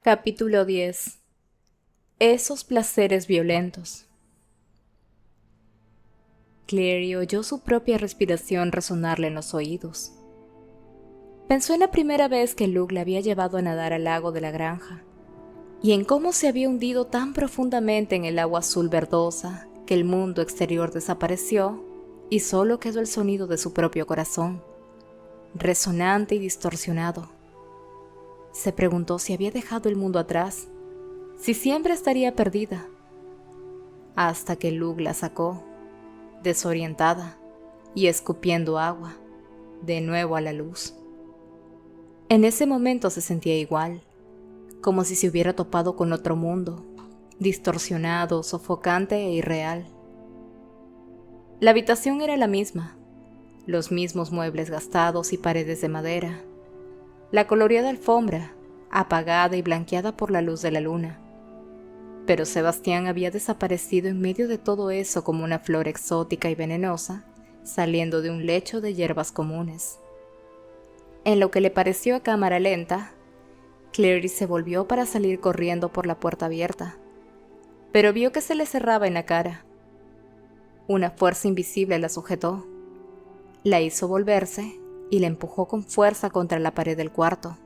Capítulo 10. Esos placeres violentos. Clary oyó su propia respiración resonarle en los oídos. Pensó en la primera vez que Luke la había llevado a nadar al lago de la granja, y en cómo se había hundido tan profundamente en el agua azul verdosa que el mundo exterior desapareció y solo quedó el sonido de su propio corazón, resonante y distorsionado. Se preguntó si había dejado el mundo atrás, si siempre estaría perdida, hasta que Luke la sacó, desorientada y escupiendo agua, de nuevo a la luz. En ese momento se sentía igual, como si se hubiera topado con otro mundo, distorsionado, sofocante e irreal. La habitación era la misma, los mismos muebles gastados y paredes de madera, la colorida alfombra, apagada y blanqueada por la luz de la luna. Pero Sebastián había desaparecido en medio de todo eso como una flor exótica y venenosa, saliendo de un lecho de hierbas comunes. En lo que le pareció a cámara lenta, Clary se volvió para salir corriendo por la puerta abierta, pero vio que se le cerraba en la cara. Una fuerza invisible la sujetó, la hizo volverse y la empujó con fuerza contra la pared del cuarto.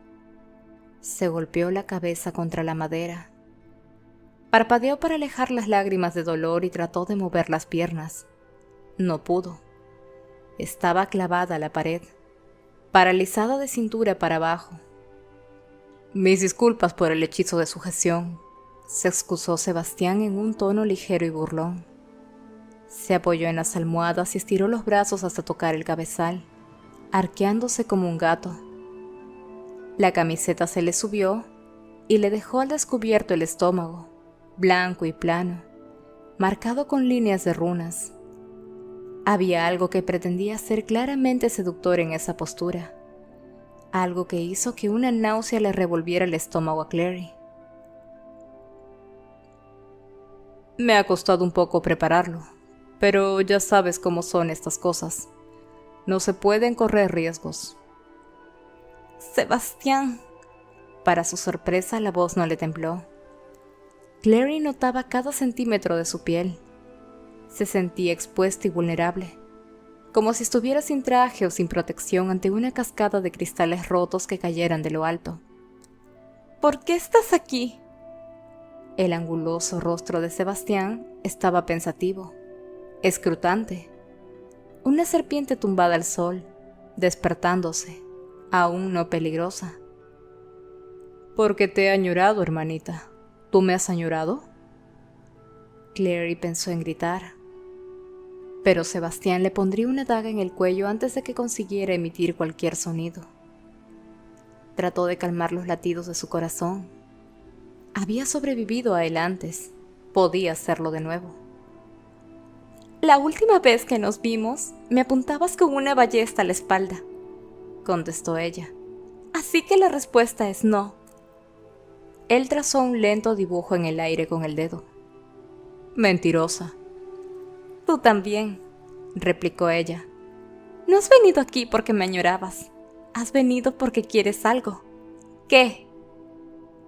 Se golpeó la cabeza contra la madera. Parpadeó para alejar las lágrimas de dolor y trató de mover las piernas. No pudo. Estaba clavada a la pared, paralizada de cintura para abajo. «Mis disculpas por el hechizo de sujeción», se excusó Sebastián en un tono ligero y burlón. Se apoyó en las almohadas y estiró los brazos hasta tocar el cabezal, arqueándose como un gato. La camiseta se le subió y le dejó al descubierto el estómago, blanco y plano, marcado con líneas de runas. Había algo que pretendía ser claramente seductor en esa postura, algo que hizo que una náusea le revolviera el estómago a Clary. «Me ha costado un poco prepararlo, pero ya sabes cómo son estas cosas. No se pueden correr riesgos». «Sebastián». Para su sorpresa, la voz no le tembló. Clary notaba cada centímetro de su piel. Se sentía expuesta y vulnerable, como si estuviera sin traje o sin protección ante una cascada de cristales rotos que cayeran de lo alto. «¿Por qué estás aquí?» El anguloso rostro de Sebastián estaba pensativo, escrutante. Una serpiente tumbada al sol, despertándose, aún no peligrosa. «Porque te he añorado, hermanita. ¿Tú me has añorado?» Clary pensó en gritar, pero Sebastián le pondría una daga en el cuello antes de que consiguiera emitir cualquier sonido. Trató de calmar los latidos de su corazón. Había sobrevivido a él antes, podía hacerlo de nuevo. «La última vez que nos vimos, me apuntabas con una ballesta a la espalda», contestó ella. «Así que la respuesta es no». Él trazó un lento dibujo en el aire con el dedo. «Mentirosa». «Tú también», replicó ella. «No has venido aquí porque me añorabas. Has venido porque quieres algo. ¿Qué?»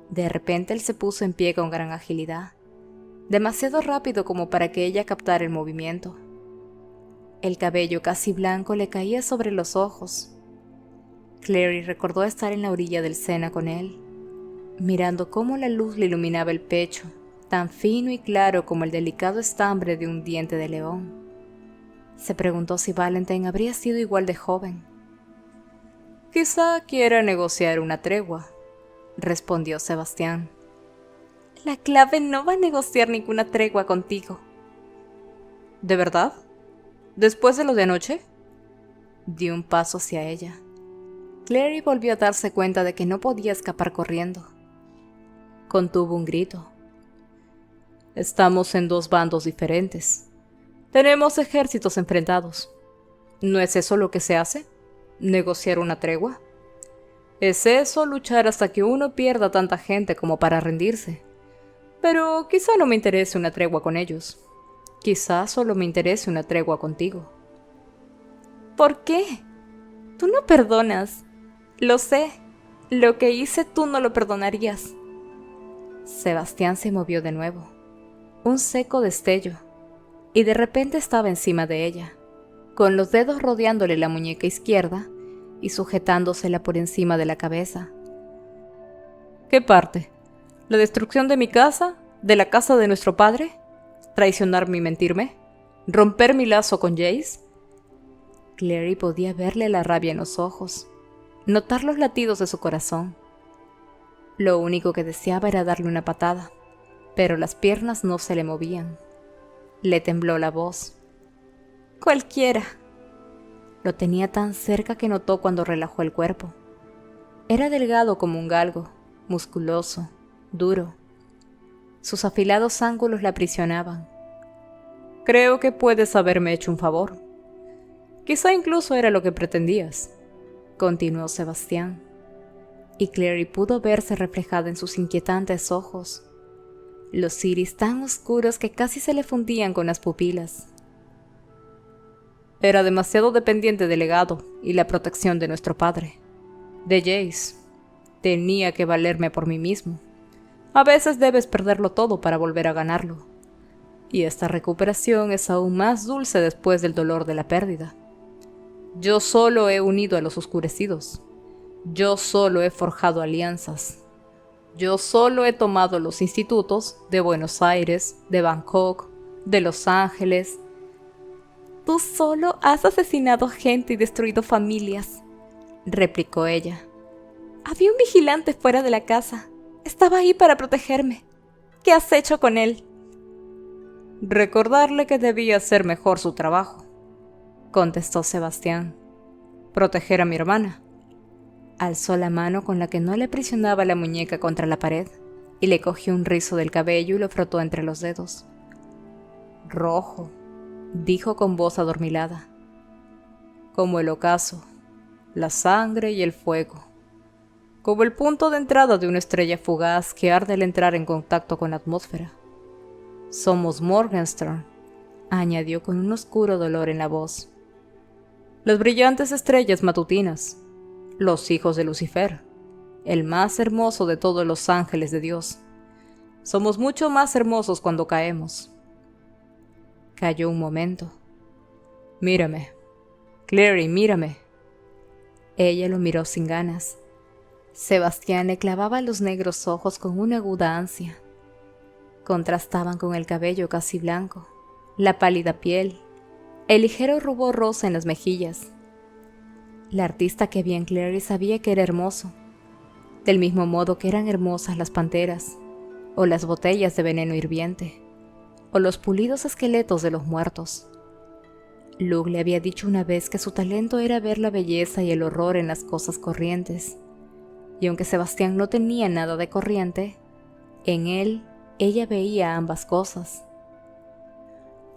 De repente él se puso en pie con gran agilidad, demasiado rápido como para que ella captara el movimiento. El cabello casi blanco le caía sobre los ojos. Clary recordó estar en la orilla del Sena con él, mirando cómo la luz le iluminaba el pecho, tan fino y claro como el delicado estambre de un diente de león. Se preguntó si Valentine habría sido igual de joven. «Quizá quiera negociar una tregua», respondió Sebastián. «La clave no va a negociar ninguna tregua contigo». «¿De verdad? ¿Después de lo de anoche?» Dio un paso hacia ella. Clary volvió a darse cuenta de que no podía escapar corriendo. Contuvo un grito. «Estamos en dos bandos diferentes. Tenemos ejércitos enfrentados. ¿No es eso lo que se hace? ¿Negociar una tregua? ¿Es eso luchar hasta que uno pierda tanta gente como para rendirse? Pero quizá no me interese una tregua con ellos. Quizá solo me interese una tregua contigo». «¿Por qué? Tú no perdonas. Lo sé. Lo que hice tú no lo perdonarías». Sebastián se movió de nuevo. Un seco destello, y de repente estaba encima de ella, con los dedos rodeándole la muñeca izquierda y sujetándosela por encima de la cabeza. ¿Qué parte? ¿La destrucción de mi casa? ¿De la casa de nuestro padre? ¿Traicionarme y mentirme? ¿Romper mi lazo con Jace? Clary podía verle la rabia en los ojos, notar los latidos de su corazón. Lo único que deseaba era darle una patada, pero las piernas no se le movían. Le tembló la voz. Cualquiera. Lo tenía tan cerca que notó cuando relajó el cuerpo. Era delgado como un galgo, musculoso, duro. Sus afilados ángulos la aprisionaban. Creo que puedes haberme hecho un favor. Quizá incluso era lo que pretendías, continuó Sebastián. Y Clary pudo verse reflejada en sus inquietantes ojos, los iris tan oscuros que casi se le fundían con las pupilas. Era demasiado dependiente del legado y la protección de nuestro padre, de Jace. Tenía que valerme por mí mismo. A veces debes perderlo todo para volver a ganarlo. Y esta recuperación es aún más dulce después del dolor de la pérdida. Yo solo he unido a los oscurecidos. Yo solo he forjado alianzas. Yo solo he tomado los institutos de Buenos Aires, de Bangkok, de Los Ángeles. Tú solo has asesinado gente y destruido familias, replicó ella. Había un vigilante fuera de la casa. Estaba ahí para protegerme. ¿Qué has hecho con él? Recordarle que debía hacer mejor su trabajo, contestó Sebastián. Proteger a mi hermana. Alzó la mano con la que no le presionaba la muñeca contra la pared y le cogió un rizo del cabello y lo frotó entre los dedos. Rojo, dijo con voz adormilada. Como el ocaso, la sangre y el fuego. Como el punto de entrada de una estrella fugaz que arde al entrar en contacto con la atmósfera. Somos Morgenstern, añadió con un oscuro dolor en la voz. Las brillantes estrellas matutinas, los hijos de Lucifer, el más hermoso de todos los ángeles de Dios. Somos mucho más hermosos cuando caemos. Calló un momento. Mírame, Clary, mírame. Ella lo miró sin ganas. Sebastián le clavaba los negros ojos con una aguda ansia. Contrastaban con el cabello casi blanco, la pálida piel, el ligero rubor rosa en las mejillas. La artista que había en Clary sabía que era hermoso, del mismo modo que eran hermosas las panteras, o las botellas de veneno hirviente, o los pulidos esqueletos de los muertos. Luke le había dicho una vez que su talento era ver la belleza y el horror en las cosas corrientes, y aunque Sebastián no tenía nada de corriente, en él ella veía ambas cosas.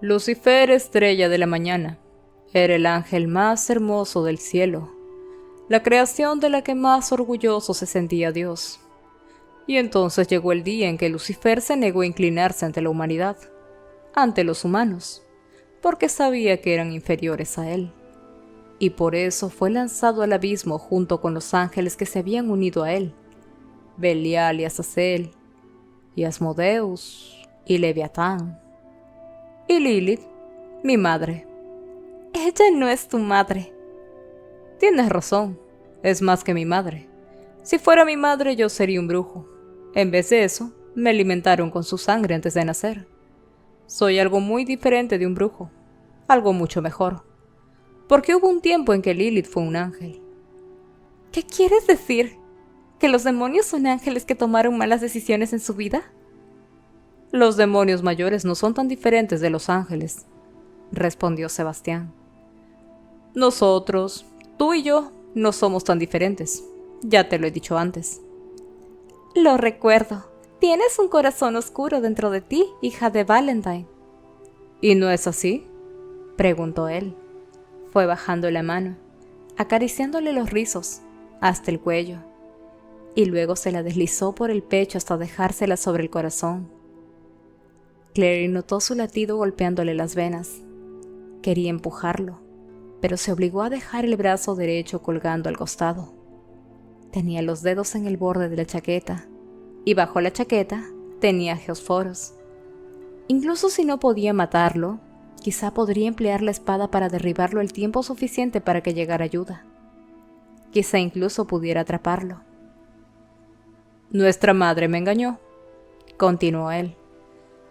Lucifer, estrella de la mañana, era el ángel más hermoso del cielo, la creación de la que más orgulloso se sentía Dios. Y entonces llegó el día en que Lucifer se negó a inclinarse ante la humanidad, ante los humanos, porque sabía que eran inferiores a él. Y por eso fue lanzado al abismo junto con los ángeles que se habían unido a él, Belial y Azazel, y Asmodeus, y Leviatán, y Lilith, mi madre. Ella no es tu madre. Tienes razón, es más que mi madre. Si fuera mi madre yo sería un brujo. En vez de eso, me alimentaron con su sangre antes de nacer. Soy algo muy diferente de un brujo, algo mucho mejor. Porque hubo un tiempo en que Lilith fue un ángel. ¿Qué quieres decir? ¿Que los demonios son ángeles que tomaron malas decisiones en su vida? Los demonios mayores no son tan diferentes de los ángeles, respondió Sebastián. Nosotros, tú y yo, no somos tan diferentes. Ya te lo he dicho antes. Lo recuerdo. Tienes un corazón oscuro dentro de ti, hija de Valentine. ¿Y no es así?, preguntó él. Fue bajando la mano, acariciándole los rizos, hasta el cuello, y luego se la deslizó por el pecho hasta dejársela sobre el corazón. Clary notó su latido golpeándole las venas. Quería empujarlo, pero se obligó a dejar el brazo derecho colgando al costado. Tenía los dedos en el borde de la chaqueta, y bajo la chaqueta tenía geosforos. Incluso si no podía matarlo, quizá podría emplear la espada para derribarlo el tiempo suficiente para que llegara ayuda. Quizá incluso pudiera atraparlo. Nuestra madre me engañó, continuó él.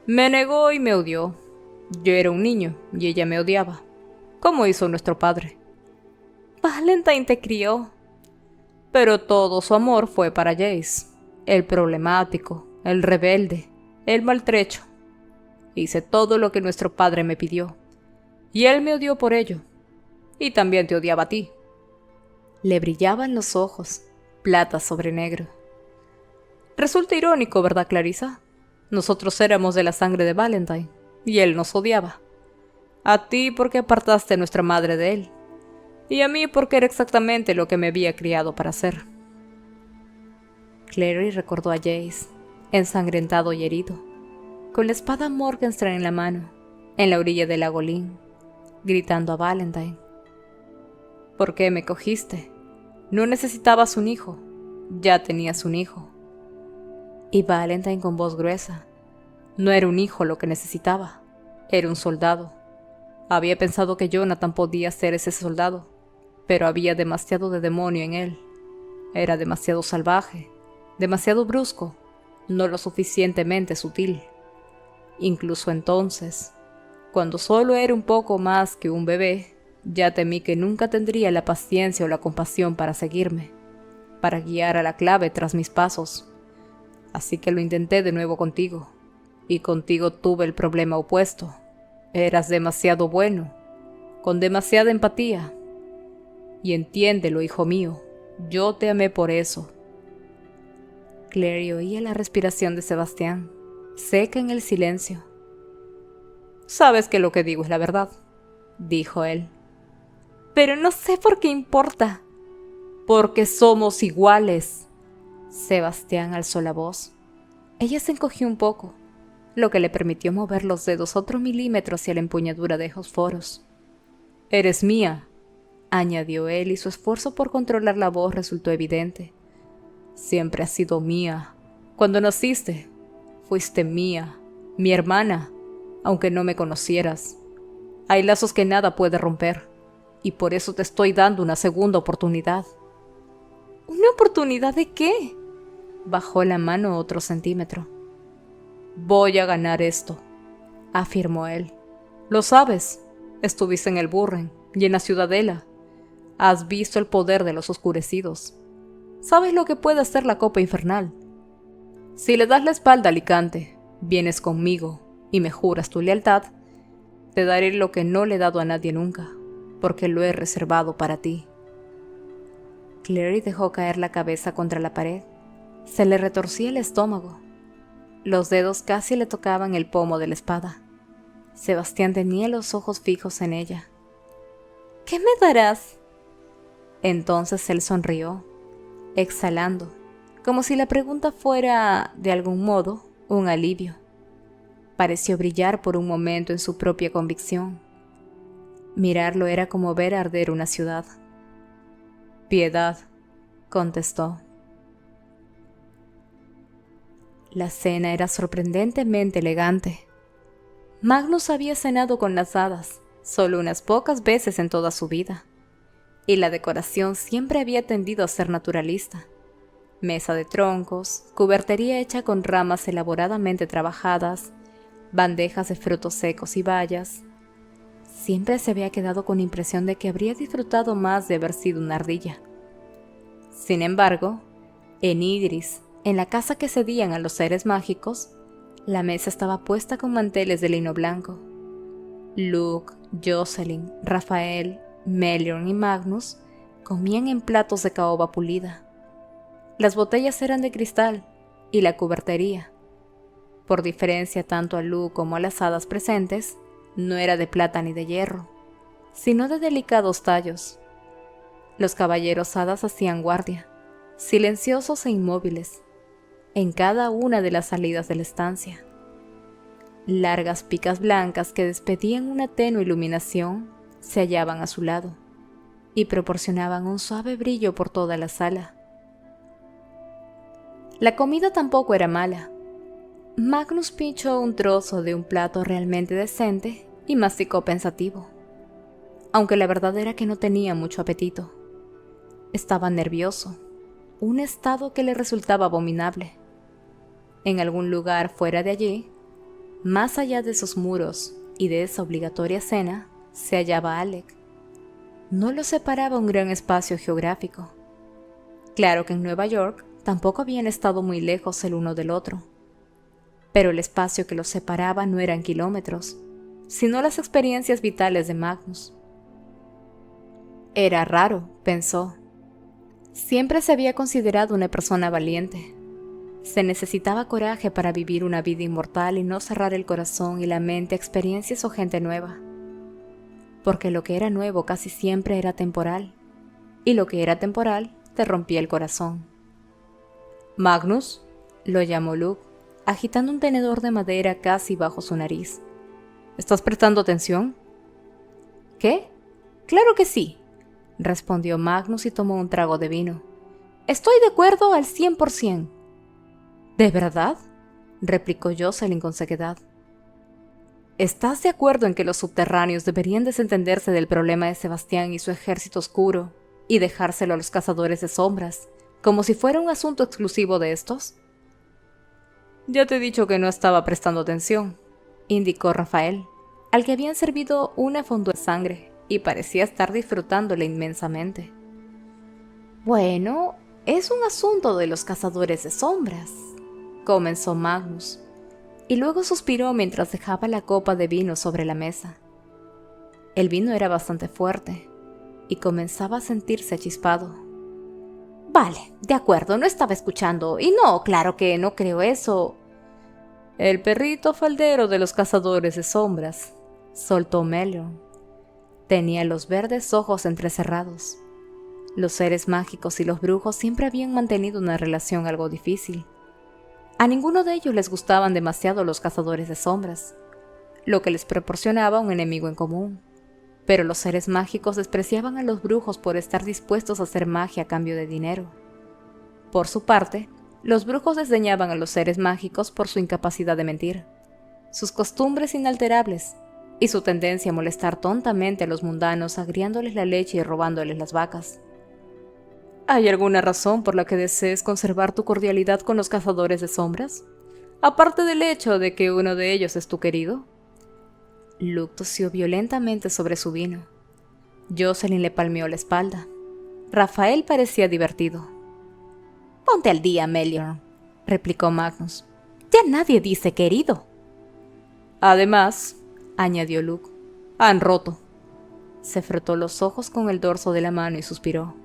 Me negó y me odió. Yo era un niño y ella me odiaba, como hizo nuestro padre. Valentine te crió. Pero todo su amor fue para Jace, el problemático, el rebelde, el maltrecho. Hice todo lo que nuestro padre me pidió, y él me odió por ello, y también te odiaba a ti. Le brillaban los ojos, plata sobre negro. Resulta irónico, ¿verdad, Clarissa? Nosotros éramos de la sangre de Valentine, y él nos odiaba. A ti porque apartaste a nuestra madre de él, y a mí porque era exactamente lo que me había criado para hacer. Clary recordó a Jace, ensangrentado y herido, con la espada Morgenstern en la mano, en la orilla del lago Lynn, gritando a Valentine. ¿Por qué me cogiste? No necesitabas un hijo, ya tenías un hijo. Y Valentine con voz gruesa. No era un hijo lo que necesitaba, era un soldado. Había pensado que Jonathan podía ser ese soldado, pero había demasiado de demonio en él. Era demasiado salvaje, demasiado brusco, no lo suficientemente sutil. Incluso entonces, cuando solo era un poco más que un bebé, ya temí que nunca tendría la paciencia o la compasión para seguirme, para guiar a la clave tras mis pasos. Así que lo intenté de nuevo contigo, y contigo tuve el problema opuesto. Eras demasiado bueno, con demasiada empatía. Y entiéndelo, hijo mío, yo te amé por eso. Clary oía la respiración de Sebastián, seca en el silencio. Sabes que lo que digo es la verdad, dijo él. Pero no sé por qué importa. Porque somos iguales. Sebastián alzó la voz. Ella se encogió un poco, lo que le permitió mover los dedos otro milímetro hacia la empuñadura de Geosforos. Eres mía, añadió él, y su esfuerzo por controlar la voz resultó evidente. Siempre has sido mía. Cuando naciste, fuiste mía, mi hermana, aunque no me conocieras. Hay lazos que nada puede romper, y por eso te estoy dando una segunda oportunidad. ¿Una oportunidad de qué? Bajó la mano otro centímetro. Voy a ganar esto, afirmó él. Lo sabes, estuviste en el Burren y en la Ciudadela. Has visto el poder de los oscurecidos. Sabes lo que puede hacer la copa infernal. Si le das la espalda a Alicante, vienes conmigo y me juras tu lealtad, te daré lo que no le he dado a nadie nunca, porque lo he reservado para ti. Clary dejó caer la cabeza contra la pared. Se le retorcía el estómago. Los dedos casi le tocaban el pomo de la espada. Sebastián tenía los ojos fijos en ella. ¿Qué me darás? Entonces él sonrió, exhalando, como si la pregunta fuera, de algún modo, un alivio. Pareció brillar por un momento en su propia convicción. Mirarlo era como ver arder una ciudad. Piedad, contestó. La cena era sorprendentemente elegante. Magnus había cenado con las hadas, solo unas pocas veces en toda su vida, y la decoración siempre había tendido a ser naturalista. Mesa de troncos, cubertería hecha con ramas elaboradamente trabajadas, bandejas de frutos secos y bayas. Siempre se había quedado con impresión de que habría disfrutado más de haber sido una ardilla. Sin embargo, en Idris, en la casa que cedían a los seres mágicos, la mesa estaba puesta con manteles de lino blanco. Luke, Jocelyn, Rafael, Meliorn y Magnus comían en platos de caoba pulida. Las botellas eran de cristal y la cubertería, por diferencia tanto a Luke como a las hadas presentes, no era de plata ni de hierro, sino de delicados tallos. Los caballeros hadas hacían guardia, silenciosos e inmóviles, en cada una de las salidas de la estancia. Largas picas blancas que despedían una tenue iluminación se hallaban a su lado y proporcionaban un suave brillo por toda la sala. La comida tampoco era mala. Magnus pinchó un trozo de un plato realmente decente y masticó pensativo, aunque la verdad era que no tenía mucho apetito. Estaba nervioso, un estado que le resultaba abominable. En algún lugar fuera de allí, más allá de esos muros y de esa obligatoria cena, se hallaba Alec. No lo separaba un gran espacio geográfico. Claro que en Nueva York tampoco habían estado muy lejos el uno del otro, pero el espacio que los separaba no eran kilómetros, sino las experiencias vitales de Magnus. Era raro, pensó. Siempre se había considerado una persona valiente. Se necesitaba coraje para vivir una vida inmortal y no cerrar el corazón y la mente a experiencias o gente nueva. Porque lo que era nuevo casi siempre era temporal, y lo que era temporal te rompía el corazón. Magnus, lo llamó Luke, agitando un tenedor de madera casi bajo su nariz. ¿Estás prestando atención? ¿Qué? Claro que sí, respondió Magnus y tomó un trago de vino. Estoy de acuerdo al 100%. ¿De verdad? Replicó Jocelyn con sequedad. ¿Estás de acuerdo en que los subterráneos deberían desentenderse del problema de Sebastián y su ejército oscuro y dejárselo a los cazadores de sombras, como si fuera un asunto exclusivo de estos? Ya te he dicho que no estaba prestando atención, indicó Rafael, al que habían servido una fondue de sangre y parecía estar disfrutándola inmensamente. Bueno, es un asunto de los cazadores de sombras, comenzó Magnus, y luego suspiró mientras dejaba la copa de vino sobre la mesa. El vino era bastante fuerte y comenzaba a sentirse achispado. Vale, de acuerdo, no estaba escuchando, y no, claro que no creo eso. El perrito faldero de los cazadores de sombras, soltó Meliorn. Tenía los verdes ojos entrecerrados. Los seres mágicos y los brujos siempre habían mantenido una relación algo difícil. A ninguno de ellos les gustaban demasiado los cazadores de sombras, lo que les proporcionaba un enemigo en común. Pero los seres mágicos despreciaban a los brujos por estar dispuestos a hacer magia a cambio de dinero. Por su parte, los brujos desdeñaban a los seres mágicos por su incapacidad de mentir, sus costumbres inalterables y su tendencia a molestar tontamente a los mundanos agriándoles la leche y robándoles las vacas. ¿Hay alguna razón por la que desees conservar tu cordialidad con los cazadores de sombras? Aparte del hecho de que uno de ellos es tu querido. Luke tosió violentamente sobre su vino. Jocelyn le palmeó la espalda. Rafael parecía divertido. Ponte al día, Meliorn, replicó Magnus. Ya nadie dice querido. Además, añadió Luke, han roto. Se frotó los ojos con el dorso de la mano y suspiró.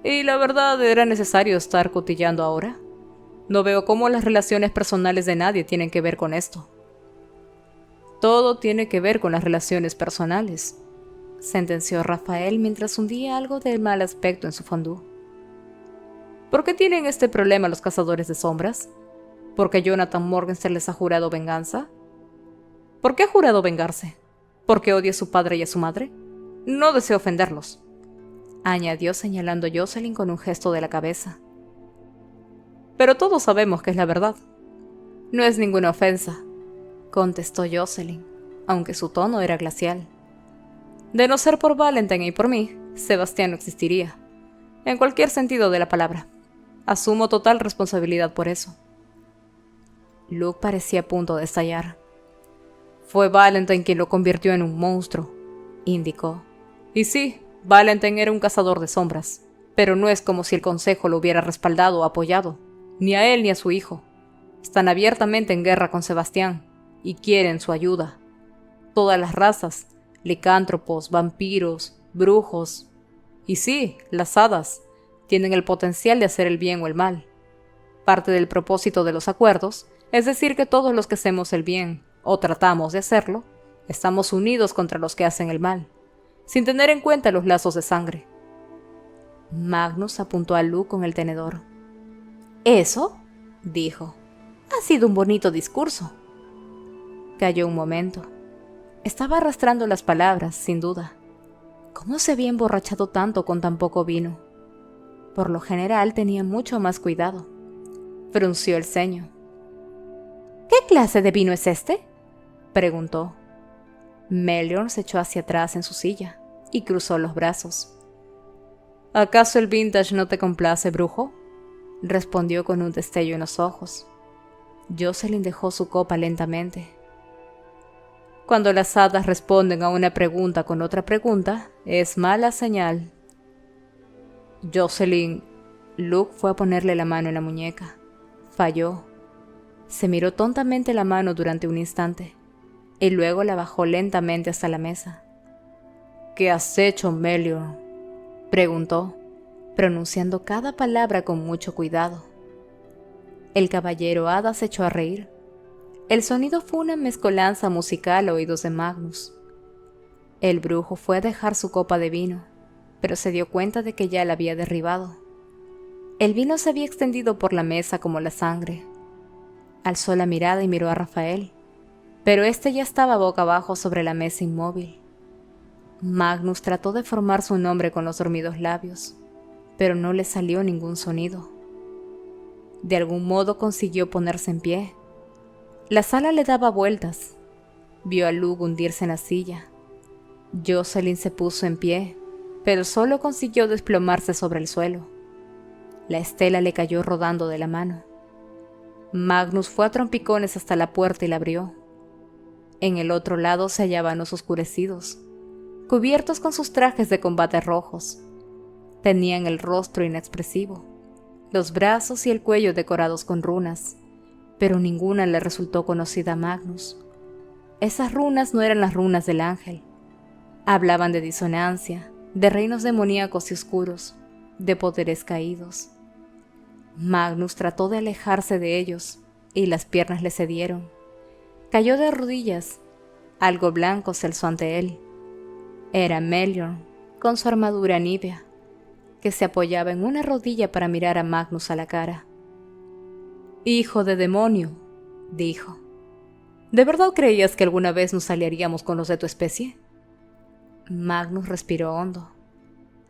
¿Y la verdad era necesario estar cotillando ahora? No veo cómo las relaciones personales de nadie tienen que ver con esto. Todo tiene que ver con las relaciones personales, sentenció Rafael mientras hundía algo de mal aspecto en su fondue. ¿Por qué tienen este problema los cazadores de sombras? ¿Por qué Jonathan Morgenstern les ha jurado venganza? ¿Por qué ha jurado vengarse? ¿Por qué odia a su padre y a su madre? No deseo ofenderlos, añadió señalando a Jocelyn con un gesto de la cabeza. Pero todos sabemos que es la verdad. No es ninguna ofensa, contestó Jocelyn, aunque su tono era glacial. De no ser por Valentine y por mí, Sebastián no existiría, en cualquier sentido de la palabra. Asumo total responsabilidad por eso. Luke parecía a punto de estallar. Fue Valentine quien lo convirtió en un monstruo, indicó. Y sí, Valentine era un cazador de sombras, pero no es como si el consejo lo hubiera respaldado o apoyado, ni a él ni a su hijo. Están abiertamente en guerra con Sebastián y quieren su ayuda. Todas las razas, licántropos, vampiros, brujos, y sí, las hadas, tienen el potencial de hacer el bien o el mal. Parte del propósito de los acuerdos es decir que todos los que hacemos el bien, o tratamos de hacerlo, estamos unidos contra los que hacen el mal, sin tener en cuenta los lazos de sangre. Magnus apuntó a Luke con el tenedor. «Eso», dijo, «ha sido un bonito discurso». Calló un momento. Estaba arrastrando las palabras, sin duda. ¿Cómo se había emborrachado tanto con tan poco vino? Por lo general tenía mucho más cuidado. Frunció el ceño. ¿Qué clase de vino es este?, preguntó. Meliorn se echó hacia atrás en su silla y cruzó los brazos. ¿Acaso el vintage no te complace, brujo?, respondió con un destello en los ojos. Jocelyn dejó su copa lentamente. Cuando las hadas responden a una pregunta con otra pregunta, es mala señal. Jocelyn. Luke fue a ponerle la mano en la muñeca. Falló. Se miró tontamente la mano durante un instante, y luego la bajó lentamente hasta la mesa. ¿Qué has hecho, Meliorn?, preguntó, pronunciando cada palabra con mucho cuidado. El caballero hada se echó a reír. El sonido fue una mezcolanza musical a oídos de Magnus. El brujo fue a dejar su copa de vino, pero se dio cuenta de que ya la había derribado. El vino se había extendido por la mesa como la sangre. Alzó la mirada y miró a Rafael, pero éste ya estaba boca abajo sobre la mesa inmóvil. Magnus trató de formar su nombre con los dormidos labios, pero no le salió ningún sonido. De algún modo consiguió ponerse en pie. La sala le daba vueltas. Vio a Luke hundirse en la silla. Jocelyn se puso en pie, pero solo consiguió desplomarse sobre el suelo. La estela le cayó rodando de la mano. Magnus fue a trompicones hasta la puerta y la abrió. En el otro lado se hallaban los oscurecidos, cubiertos con sus trajes de combate rojos. Tenían el rostro inexpresivo, los brazos y el cuello decorados con runas, pero ninguna le resultó conocida a Magnus. Esas runas no eran las runas del ángel. Hablaban de disonancia, de reinos demoníacos y oscuros, de poderes caídos. Magnus trató de alejarse de ellos, y las piernas le cedieron. Cayó de rodillas. Algo blanco se alzó ante él. Era Meliorn, con su armadura nívea, que se apoyaba en una rodilla para mirar a Magnus a la cara. «Hijo de demonio», dijo. «¿De verdad creías que alguna vez nos aliaríamos con los de tu especie?» Magnus respiró hondo.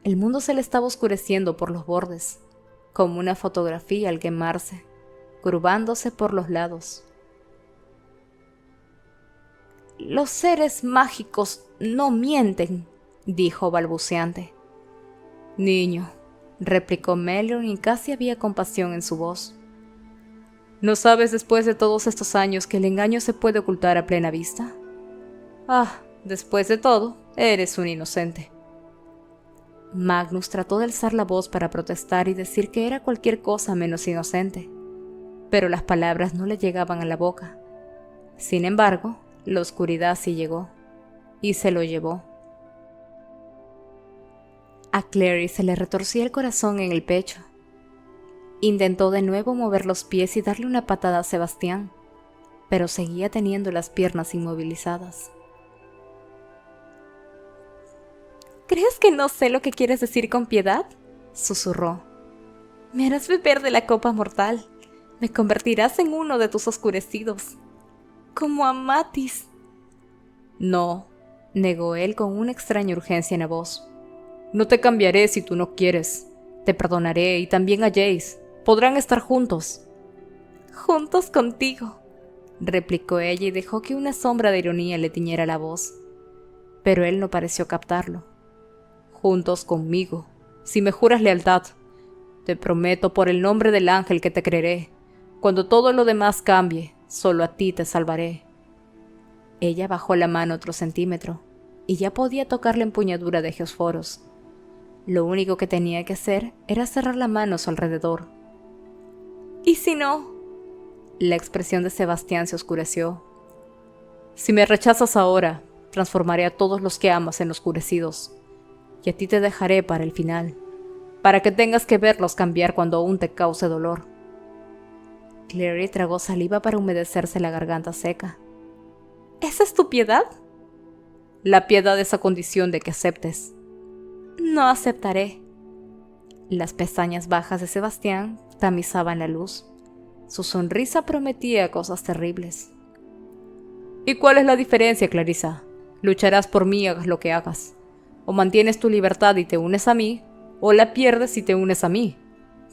El mundo se le estaba oscureciendo por los bordes, como una fotografía al quemarse, curvándose por los lados. «Los seres mágicos no mienten», dijo balbuceante. «Niño», replicó Meliorn y casi había compasión en su voz. «¿No sabes después de todos estos años que el engaño se puede ocultar a plena vista? Ah, después de todo, eres un inocente». Magnus trató de alzar la voz para protestar y decir que era cualquier cosa menos inocente, pero las palabras no le llegaban a la boca. Sin embargo, la oscuridad sí llegó, y se lo llevó. A Clary se le retorcía el corazón en el pecho. Intentó de nuevo mover los pies y darle una patada a Sebastián, pero seguía teniendo las piernas inmovilizadas. «¿Crees que no sé lo que quieres decir con piedad?», susurró. «Me harás beber de la copa mortal. Me convertirás en uno de tus oscurecidos. Como a Matis». «No», negó él con una extraña urgencia en la voz. «No te cambiaré si tú no quieres. Te perdonaré y también a Jace. Podrán estar juntos». «Juntos contigo», replicó ella y dejó que una sombra de ironía le tiñera la voz. Pero él no pareció captarlo. «Juntos conmigo, si me juras lealtad. Te prometo por el nombre del ángel que te creeré. Cuando todo lo demás cambie, solo a ti te salvaré». Ella bajó la mano otro centímetro, y ya podía tocar la empuñadura de Geosforos. Lo único que tenía que hacer era cerrar la mano a su alrededor. «¿Y si no?». La expresión de Sebastián se oscureció. «Si me rechazas ahora, transformaré a todos los que amas en oscurecidos, y a ti te dejaré para el final, para que tengas que verlos cambiar cuando aún te cause dolor». Clary tragó saliva para humedecerse la garganta seca. «¿Esa es tu piedad?». «La piedad es a condición de que aceptes». «No aceptaré». Las pestañas bajas de Sebastián tamizaban la luz. Su sonrisa prometía cosas terribles. «¿Y cuál es la diferencia, Clarissa? Lucharás por mí, hagas lo que hagas. O mantienes tu libertad y te unes a mí, o la pierdes y te unes a mí.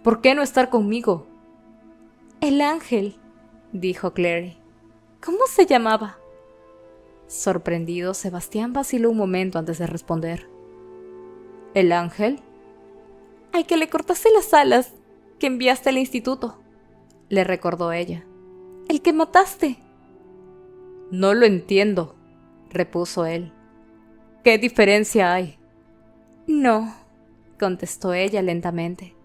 ¿Por qué no estar conmigo?». «El ángel», dijo Clary, ¿Cómo se llamaba? Sorprendido, Sebastián vaciló un momento antes de responder. ¿El ángel? Al que le cortaste las alas, que enviaste al instituto, le recordó ella. El que mataste. No lo entiendo, repuso él. ¿Qué diferencia hay? No, contestó ella lentamente.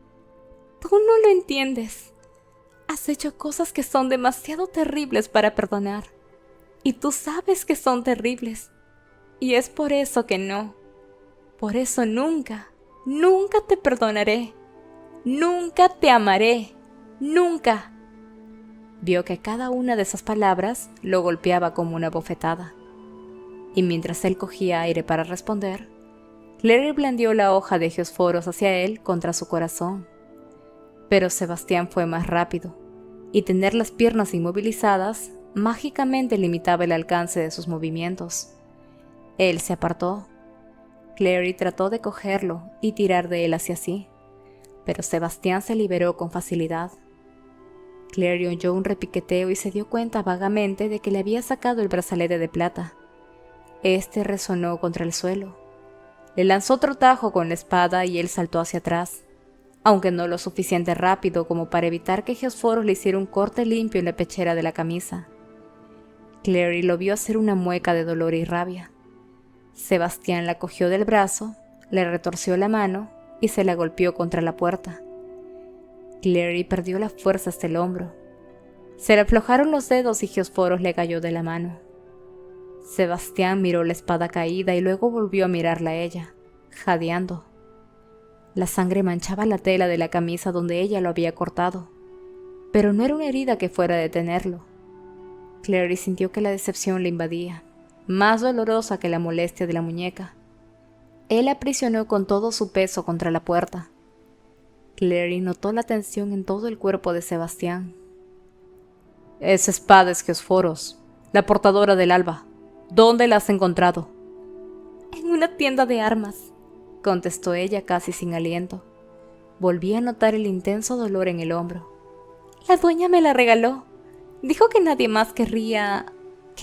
Tú no lo entiendes. Has hecho cosas que son demasiado terribles para perdonar. Y tú sabes que son terribles. Y es por eso que no. Por eso nunca, nunca te perdonaré. Nunca te amaré. Nunca. Vio que cada una de esas palabras lo golpeaba como una bofetada. Y mientras él cogía aire para responder, Clary blandió la hoja de Geosforos hacia él contra su corazón. Pero Sebastián fue más rápido, y tener las piernas inmovilizadas mágicamente limitaba el alcance de sus movimientos. Él se apartó. Clary trató de cogerlo y tirar de él hacia sí, pero Sebastián se liberó con facilidad. Clary oyó un repiqueteo y se dio cuenta vagamente de que le había sacado el brazalete de plata. Este resonó contra el suelo. Le lanzó otro tajo con la espada y él saltó hacia atrás, aunque no lo suficiente rápido como para evitar que Geosforos le hiciera un corte limpio en la pechera de la camisa. Clary lo vio hacer una mueca de dolor y rabia. Sebastián la cogió del brazo, le retorció la mano y se la golpeó contra la puerta. Clary perdió la fuerza hasta el hombro. Se le aflojaron los dedos y Geosforos le cayó de la mano. Sebastián miró la espada caída y luego volvió a mirarla a ella, jadeando. La sangre manchaba la tela de la camisa donde ella lo había cortado, pero no era una herida que fuera a detenerlo. Clary sintió que la decepción le invadía, más dolorosa que la molestia de la muñeca. Él la aprisionó con todo su peso contra la puerta. Clary notó la tensión en todo el cuerpo de Sebastián. Esa espada es Geosforos, la portadora del alba. ¿Dónde la has encontrado? En una tienda de armas, contestó ella casi sin aliento. Volví a notar el intenso dolor en el hombro. La dueña me la regaló. Dijo que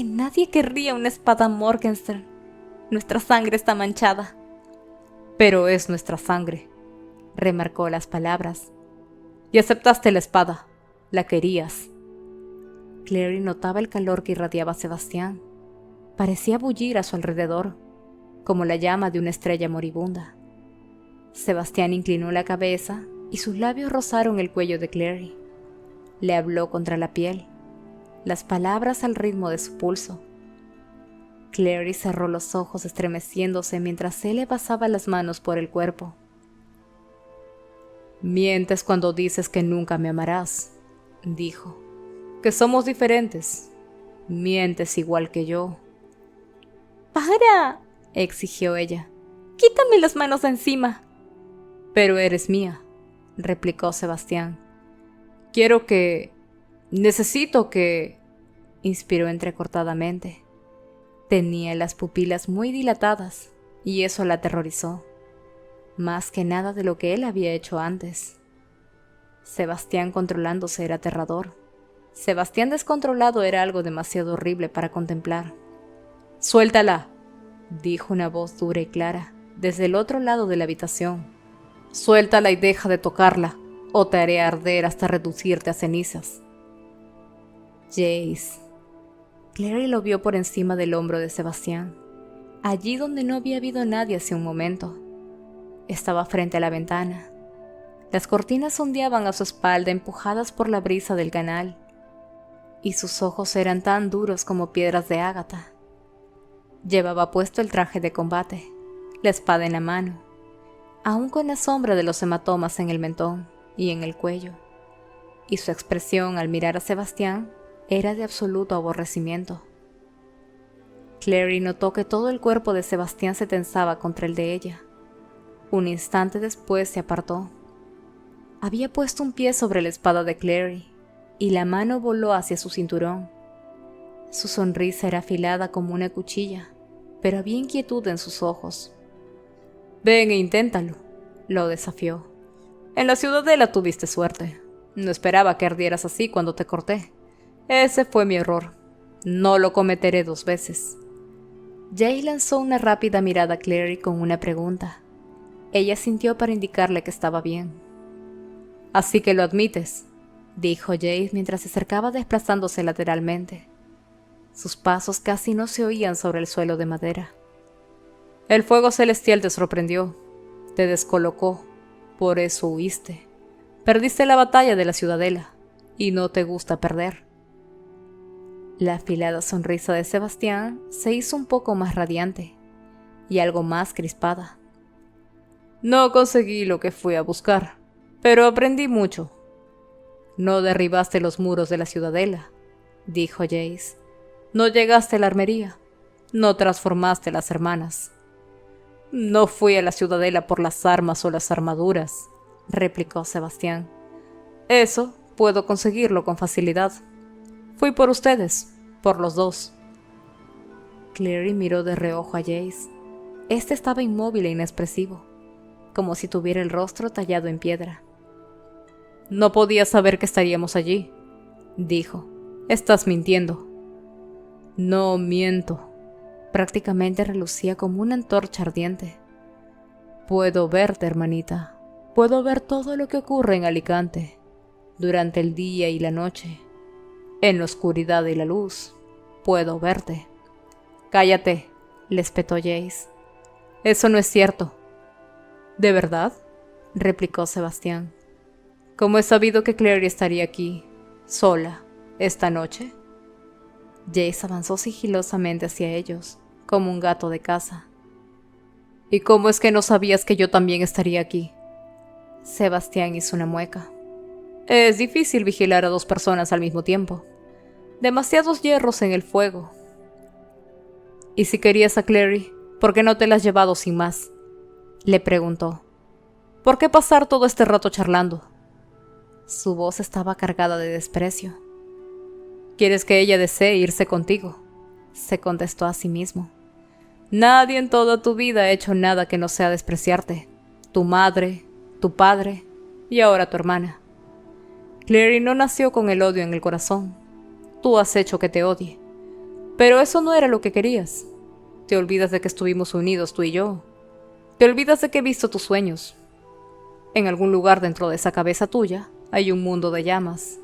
nadie querría una espada Morgenstern. Nuestra sangre está manchada. Pero es nuestra sangre, remarcó las palabras. Y aceptaste la espada. La querías. Clary notaba el calor que irradiaba a Sebastián. Parecía bullir a su alrededor, como la llama de una estrella moribunda. Sebastián inclinó la cabeza y sus labios rozaron el cuello de Clary. Le habló contra la piel, las palabras al ritmo de su pulso. Clary cerró los ojos estremeciéndose mientras él le pasaba las manos por el cuerpo. Mientes cuando dices que nunca me amarás, dijo. Que somos diferentes. Mientes igual que yo. ¡Para!, exigió ella. ¡Quítame las manos de encima! Pero eres mía, replicó Sebastián. Necesito que... inspiró entrecortadamente. Tenía las pupilas muy dilatadas, y eso la aterrorizó, más que nada de lo que él había hecho antes. Sebastián controlándose era aterrador. Sebastián descontrolado era algo demasiado horrible para contemplar. «Suéltala», dijo una voz dura y clara, desde el otro lado de la habitación. «Suéltala y deja de tocarla, o te haré arder hasta reducirte a cenizas». Jace. Clary lo vio por encima del hombro de Sebastián, allí donde no había habido nadie hace un momento. Estaba frente a la ventana. Las cortinas ondeaban a su espalda empujadas por la brisa del canal, y sus ojos eran tan duros como piedras de ágata. Llevaba puesto el traje de combate, la espada en la mano, aún con la sombra de los hematomas en el mentón y en el cuello, y su expresión al mirar a Sebastián era de absoluto aborrecimiento. Clary notó que todo el cuerpo de Sebastián se tensaba contra el de ella. Un instante después se apartó. Había puesto un pie sobre la espada de Clary, y la mano voló hacia su cinturón. Su sonrisa era afilada como una cuchilla, pero había inquietud en sus ojos. «Ven e inténtalo», lo desafió. «En la ciudadela tuviste suerte. No esperaba que ardieras así cuando te corté. Ese fue mi error. No lo cometeré 2 veces. Jace lanzó una rápida mirada a Clary con una pregunta. Ella sintió para indicarle que estaba bien. «Así que lo admites», dijo Jace mientras se acercaba desplazándose lateralmente. Sus pasos casi no se oían sobre el suelo de madera. «El fuego celestial te sorprendió, te descolocó, por eso huiste. Perdiste la batalla de la ciudadela, y no te gusta perder». La afilada sonrisa de Sebastián se hizo un poco más radiante, y algo más crispada. «No conseguí lo que fui a buscar, pero aprendí mucho». «No derribaste los muros de la ciudadela», dijo Jace. «No llegaste a la armería. No transformaste las hermanas». «No fui a la ciudadela por las armas o las armaduras», replicó Sebastián. «Eso puedo conseguirlo con facilidad. Fui por ustedes, por los 2». Clary miró de reojo a Jace. Este estaba inmóvil e inexpresivo, como si tuviera el rostro tallado en piedra. «No podías saber que estaríamos allí», dijo. «Estás mintiendo». «No miento». Prácticamente relucía como una antorcha ardiente. «Puedo verte, hermanita. Puedo ver todo lo que ocurre en Alicante, durante el día y la noche, en la oscuridad y la luz. Puedo verte». «Cállate», le espetó Jace. «Eso no es cierto». «¿De verdad?», replicó Sebastián. «¿Cómo he sabido que Clary estaría aquí, sola, esta noche?». Jace avanzó sigilosamente hacia ellos, como un gato de caza. «¿Y cómo es que no sabías que yo también estaría aquí?». Sebastián hizo una mueca. «Es difícil vigilar a 2 personas al mismo tiempo. Demasiados hierros en el fuego». «¿Y si querías a Clary, por qué no te la has llevado sin más?», le preguntó. «¿Por qué pasar todo este rato charlando?». Su voz estaba cargada de desprecio. «¿Quieres que ella desee irse contigo?», se contestó a sí mismo. «Nadie en toda tu vida ha hecho nada que no sea despreciarte. Tu madre, tu padre y ahora tu hermana. Clary no nació con el odio en el corazón. Tú has hecho que te odie. Pero eso no era lo que querías. Te olvidas de que estuvimos unidos tú y yo. Te olvidas de que he visto tus sueños. En algún lugar dentro de esa cabeza tuya hay un mundo de llamas.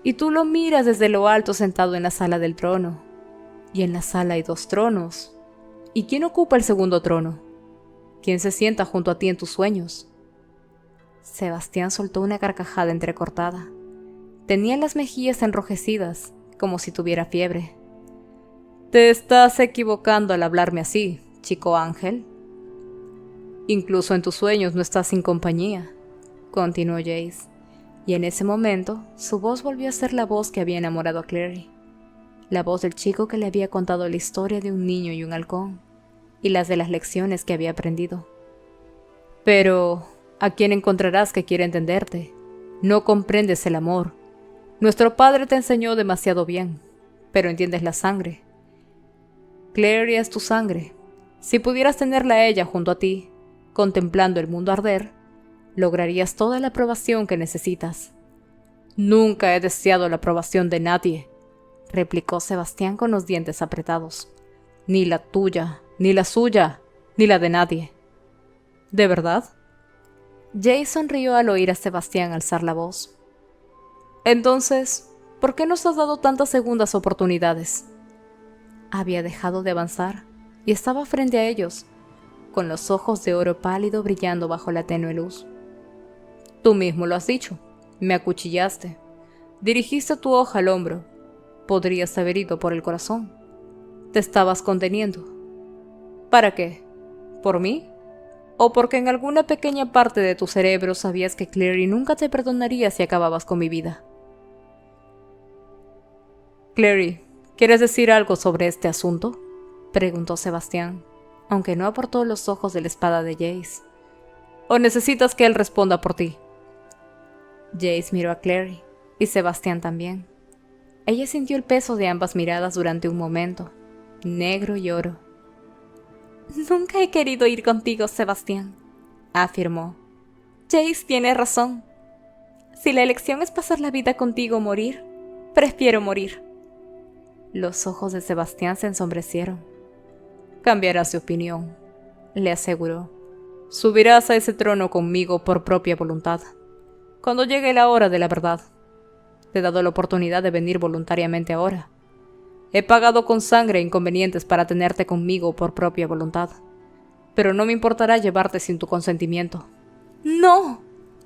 Y tú lo miras desde lo alto sentado en la sala del trono. Y en la sala hay 2 tronos. ¿Y quién ocupa el segundo trono? ¿Quién se sienta junto a ti en tus sueños?». Sebastián soltó una carcajada entrecortada. Tenía las mejillas enrojecidas, como si tuviera fiebre. «Te estás equivocando al hablarme así, chico ángel». «Incluso en tus sueños no estás sin compañía», continuó Jace, y en ese momento su voz volvió a ser la voz que había enamorado a Clary, la voz del chico que le había contado la historia de un niño y un halcón, y las de las lecciones que había aprendido. «Pero, ¿a quién encontrarás que quiera entenderte? No comprendes el amor. Nuestro padre te enseñó demasiado bien, pero entiendes la sangre. Clary es tu sangre. Si pudieras tenerla a ella junto a ti, contemplando el mundo arder, lograrías toda la aprobación que necesitas». «Nunca he deseado la aprobación de nadie», replicó Sebastián con los dientes apretados. «Ni la tuya, ni la suya, ni la de nadie». «¿De verdad?». Jace sonrió al oír a Sebastián alzar la voz. «Entonces, ¿por qué nos has dado tantas segundas oportunidades?». Había dejado de avanzar y estaba frente a ellos, con los ojos de oro pálido brillando bajo la tenue luz. «Tú mismo lo has dicho. Me acuchillaste. Dirigiste tu hoja al hombro. Podrías haber ido por el corazón. Te estabas conteniendo. ¿Para qué? ¿Por mí? ¿O porque en alguna pequeña parte de tu cerebro sabías que Clary nunca te perdonaría si acababas con mi vida?». «Clary, ¿quieres decir algo sobre este asunto?», preguntó Sebastián, aunque no aportó los ojos de la espada de Jace. «¿O necesitas que él responda por ti?». Jace miró a Clary, y Sebastián también. Ella sintió el peso de ambas miradas durante un momento, negro y oro. «Nunca he querido ir contigo, Sebastián», afirmó. «Jace tiene razón. Si la elección es pasar la vida contigo o morir, prefiero morir». Los ojos de Sebastián se ensombrecieron. «Cambiarás de opinión», le aseguró. «Subirás a ese trono conmigo por propia voluntad, cuando llegue la hora de la verdad. Te he dado la oportunidad de venir voluntariamente ahora. He pagado con sangre inconvenientes para tenerte conmigo por propia voluntad, pero no me importará llevarte sin tu consentimiento». «¡No!»,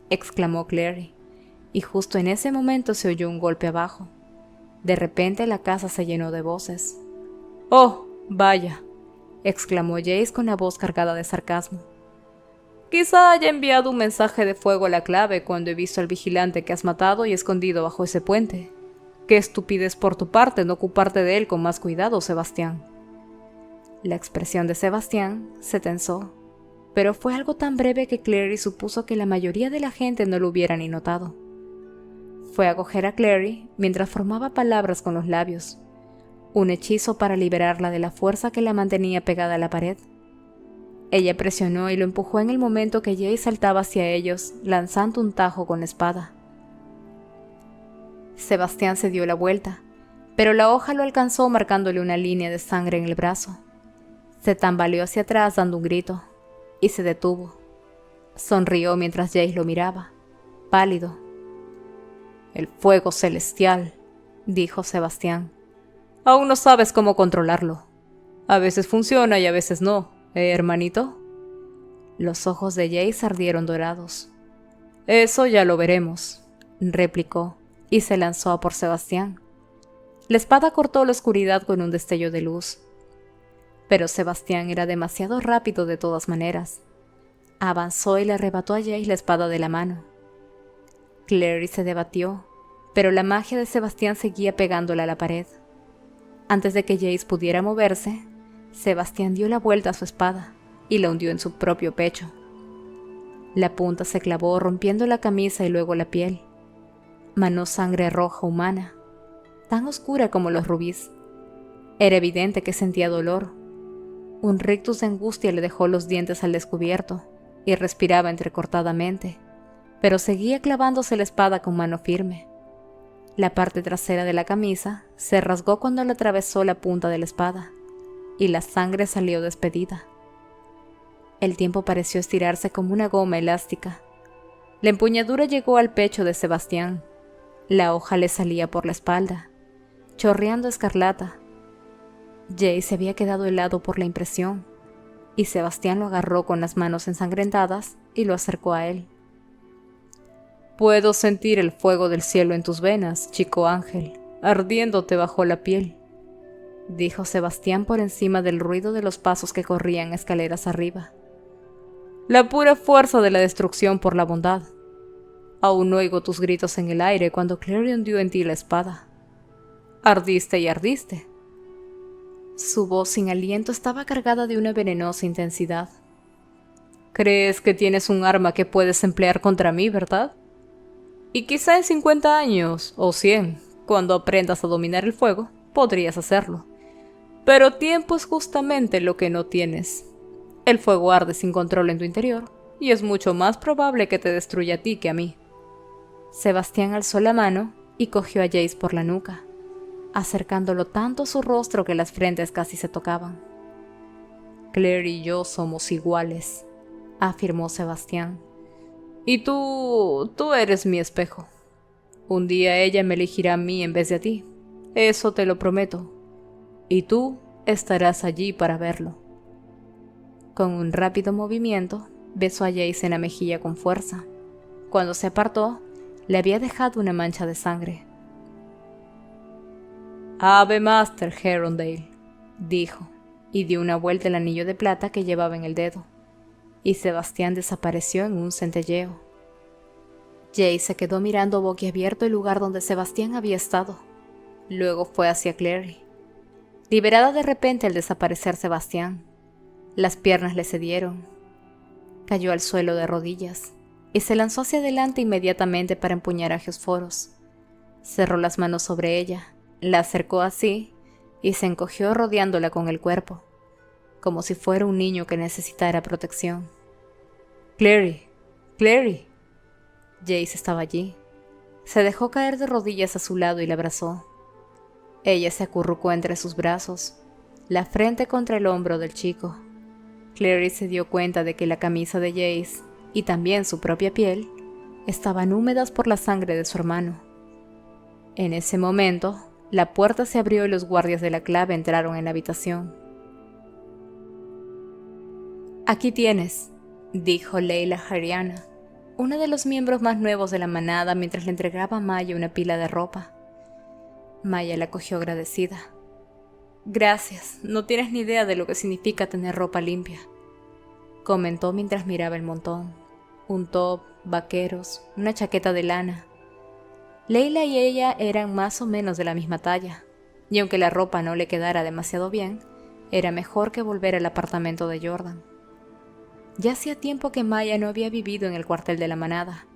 exclamó Clary, y justo en ese momento se oyó un golpe abajo. De repente la casa se llenó de voces. «¡Oh, vaya!», exclamó Jace con la voz cargada de sarcasmo. «Quizá haya enviado un mensaje de fuego a la clave cuando he visto al vigilante que has matado y escondido bajo ese puente. Qué estupidez por tu parte no ocuparte de él con más cuidado, Sebastián». La expresión de Sebastián se tensó, pero fue algo tan breve que Clary supuso que la mayoría de la gente no lo hubiera ni notado. Fue a coger a Clary mientras formaba palabras con los labios, un hechizo para liberarla de la fuerza que la mantenía pegada a la pared. Ella presionó y lo empujó en el momento que Jace saltaba hacia ellos, lanzando un tajo con la espada. Sebastián se dio la vuelta, pero la hoja lo alcanzó marcándole una línea de sangre en el brazo. Se tambaleó hacia atrás dando un grito, y se detuvo. Sonrió mientras Jace lo miraba, pálido. «El fuego celestial», dijo Sebastián. «Aún no sabes cómo controlarlo. A veces funciona y a veces no, hermanito?» Los ojos de Jace ardieron dorados. «Eso ya lo veremos», replicó, y se lanzó a por Sebastián. La espada cortó la oscuridad con un destello de luz. Pero Sebastián era demasiado rápido de todas maneras. Avanzó y le arrebató a Jace la espada de la mano. Clary se debatió, pero la magia de Sebastián seguía pegándola a la pared. Antes de que Jace pudiera moverse, Sebastián dio la vuelta a su espada y la hundió en su propio pecho. La punta se clavó rompiendo la camisa y luego la piel. Manó sangre roja humana, tan oscura como los rubíes. Era evidente que sentía dolor. Un rictus de angustia le dejó los dientes al descubierto y respiraba entrecortadamente, pero seguía clavándose la espada con mano firme. La parte trasera de la camisa se rasgó cuando le atravesó la punta de la espada, y la sangre salió despedida. El tiempo pareció estirarse como una goma elástica. La empuñadura llegó al pecho de Sebastián. La hoja le salía por la espalda, chorreando escarlata. Jace se había quedado helado por la impresión, y Sebastián lo agarró con las manos ensangrentadas y lo acercó a él. «Puedo sentir el fuego del cielo en tus venas, chico ángel, ardiéndote bajo la piel», dijo Sebastián por encima del ruido de los pasos que corrían escaleras arriba. «La pura fuerza de la destrucción por la bondad. Aún oigo tus gritos en el aire cuando Clary hundió en ti la espada. Ardiste y ardiste». Su voz sin aliento estaba cargada de una venenosa intensidad. «Crees que tienes un arma que puedes emplear contra mí, ¿verdad? Y quizá en 50 años, o 100, cuando aprendas a dominar el fuego, podrías hacerlo. Pero tiempo es justamente lo que no tienes. El fuego arde sin control en tu interior, y es mucho más probable que te destruya a ti que a mí». Sebastián alzó la mano y cogió a Jace por la nuca, acercándolo tanto a su rostro que las frentes casi se tocaban. «Clary y yo somos iguales», afirmó Sebastián. «Y tú eres mi espejo. Un día ella me elegirá a mí en vez de a ti, eso te lo prometo. Y tú estarás allí para verlo». Con un rápido movimiento, besó a Jace en la mejilla con fuerza. Cuando se apartó, le había dejado una mancha de sangre. «Ave Master Herondale», dijo, y dio una vuelta el anillo de plata que llevaba en el dedo, y Sebastián desapareció en un centelleo. Jace se quedó mirando boquiabierto el lugar donde Sebastián había estado. Luego fue hacia Clary. Liberada de repente al desaparecer Sebastián, las piernas le cedieron. Cayó al suelo de rodillas y se lanzó hacia adelante inmediatamente para empuñar a Geosforos. Cerró las manos sobre ella, la acercó así y se encogió rodeándola con el cuerpo, como si fuera un niño que necesitara protección. «Clary, Clary». Jace estaba allí. Se dejó caer de rodillas a su lado y la abrazó. Ella se acurrucó entre sus brazos, la frente contra el hombro del chico. Clarice se dio cuenta de que la camisa de Jace, y también su propia piel, estaban húmedas por la sangre de su hermano. En ese momento, la puerta se abrió y los guardias de la clave entraron en la habitación. «Aquí tienes», dijo Layla Hariana, uno de los miembros más nuevos de la manada, mientras le entregaba a Maya una pila de ropa. Maya la cogió agradecida. «Gracias, no tienes ni idea de lo que significa tener ropa limpia», comentó mientras miraba el montón. Un top, vaqueros, una chaqueta de lana. Layla y ella eran más o menos de la misma talla, y aunque la ropa no le quedara demasiado bien, era mejor que volver al apartamento de Jordan. Ya hacía tiempo que Maya no había vivido en el cuartel de la manada,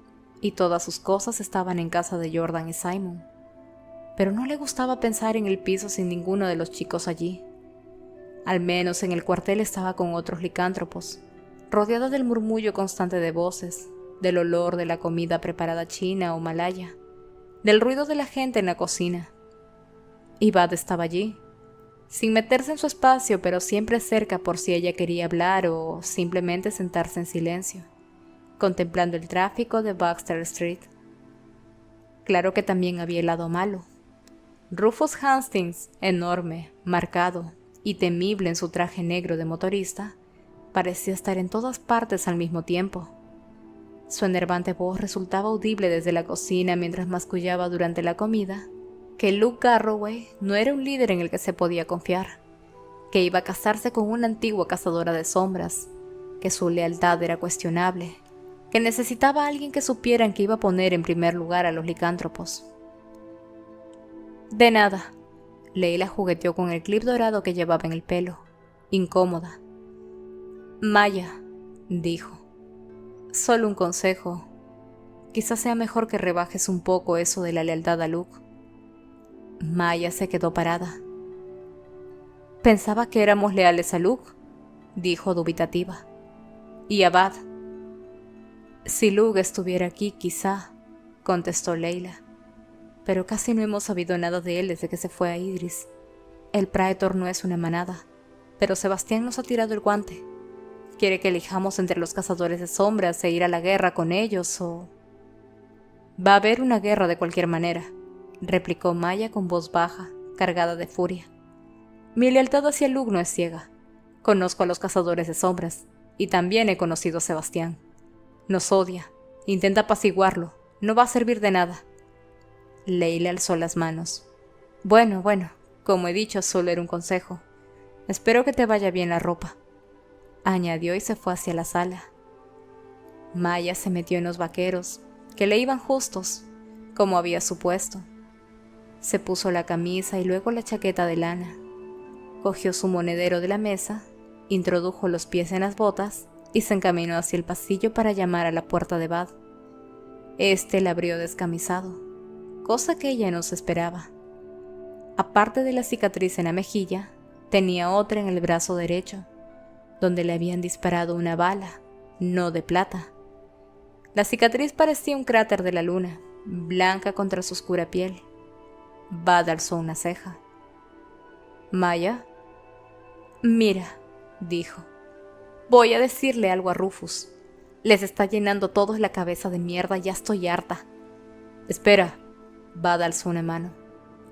y todas sus cosas estaban en casa de Jordan y Simon. Pero no le gustaba pensar en el piso sin ninguno de los chicos allí. Al menos en el cuartel estaba con otros licántropos, rodeada del murmullo constante de voces, del olor de la comida preparada china o malaya, del ruido de la gente en la cocina. Y Bud estaba allí, sin meterse en su espacio, pero siempre cerca por si ella quería hablar o simplemente sentarse en silencio, contemplando el tráfico de Baxter Street. Claro que también había el lado malo. Rufus Hastings, enorme, marcado y temible en su traje negro de motorista, parecía estar en todas partes al mismo tiempo. Su enervante voz resultaba audible desde la cocina mientras mascullaba durante la comida que Luke Garroway no era un líder en el que se podía confiar, que iba a casarse con una antigua cazadora de sombras, que su lealtad era cuestionable, que necesitaba a alguien que supieran que iba a poner en primer lugar a los licántropos. «De nada», Layla jugueteó con el clip dorado que llevaba en el pelo, incómoda. «Maya», dijo, «solo un consejo. Quizás sea mejor que rebajes un poco eso de la lealtad a Luke». Maya se quedó parada. «Pensaba que éramos leales a Luke», dijo dubitativa. «Y a Bud». «Si Luke estuviera aquí, quizá», contestó Layla. «Pero casi no hemos sabido nada de él desde que se fue a Idris. El Praetor no es una manada, pero Sebastián nos ha tirado el guante. Quiere que elijamos entre los cazadores de sombras e ir a la guerra con ellos o...» «Va a haber una guerra de cualquier manera», replicó Maya con voz baja, cargada de furia. «Mi lealtad hacia Luke no es ciega. Conozco a los cazadores de sombras, y también he conocido a Sebastián. Nos odia, intenta apaciguarlo, no va a servir de nada». Layla alzó las manos. Bueno, como he dicho, solo era un consejo. Espero que te vaya bien la ropa», añadió y se fue hacia la sala. Maya se metió en los vaqueros, que le iban justos, como había supuesto. Se puso la camisa y luego la chaqueta de lana. Cogió su monedero de la mesa, introdujo los pies en las botas y se encaminó hacia el pasillo para llamar a la puerta de Bud. Este la abrió descamisado, cosa que ella no se esperaba. Aparte de la cicatriz en la mejilla, tenía otra en el brazo derecho, donde le habían disparado una bala, no de plata. La cicatriz parecía un cráter de la luna, blanca contra su oscura piel. Bud alzó una ceja. «Maya». «Mira», dijo, «voy a decirle algo a Rufus. Les está llenando todos la cabeza de mierda, ya estoy harta». «Espera», Bud alzó una mano.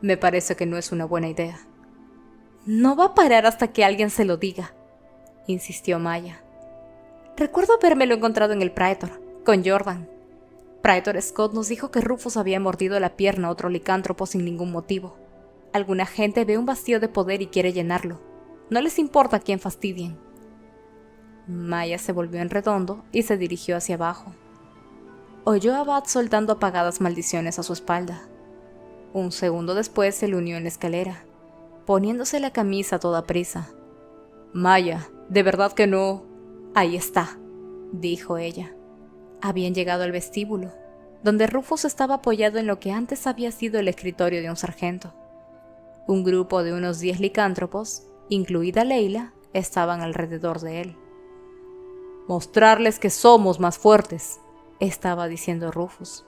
«Me parece que no es una buena idea». «No va a parar hasta que alguien se lo diga», insistió Maya. «Recuerdo habérmelo encontrado en el Praetor, con Jordan. Praetor Scott nos dijo que Rufus había mordido la pierna a otro licántropo sin ningún motivo. Alguna gente ve un vacío de poder y quiere llenarlo. No les importa a quién fastidien». Maya se volvió en redondo y se dirigió hacia abajo. Oyó a Bud soltando apagadas maldiciones a su espalda. Un segundo después se le unió en la escalera, poniéndose la camisa a toda prisa. «Maya, de verdad que no...» «Ahí está», dijo ella. Habían llegado al vestíbulo, donde Rufus estaba apoyado en lo que antes había sido el escritorio de un sargento. Un grupo de unos 10 licántropos, incluida Layla, estaban alrededor de él. «Mostrarles que somos más fuertes», estaba diciendo Rufus,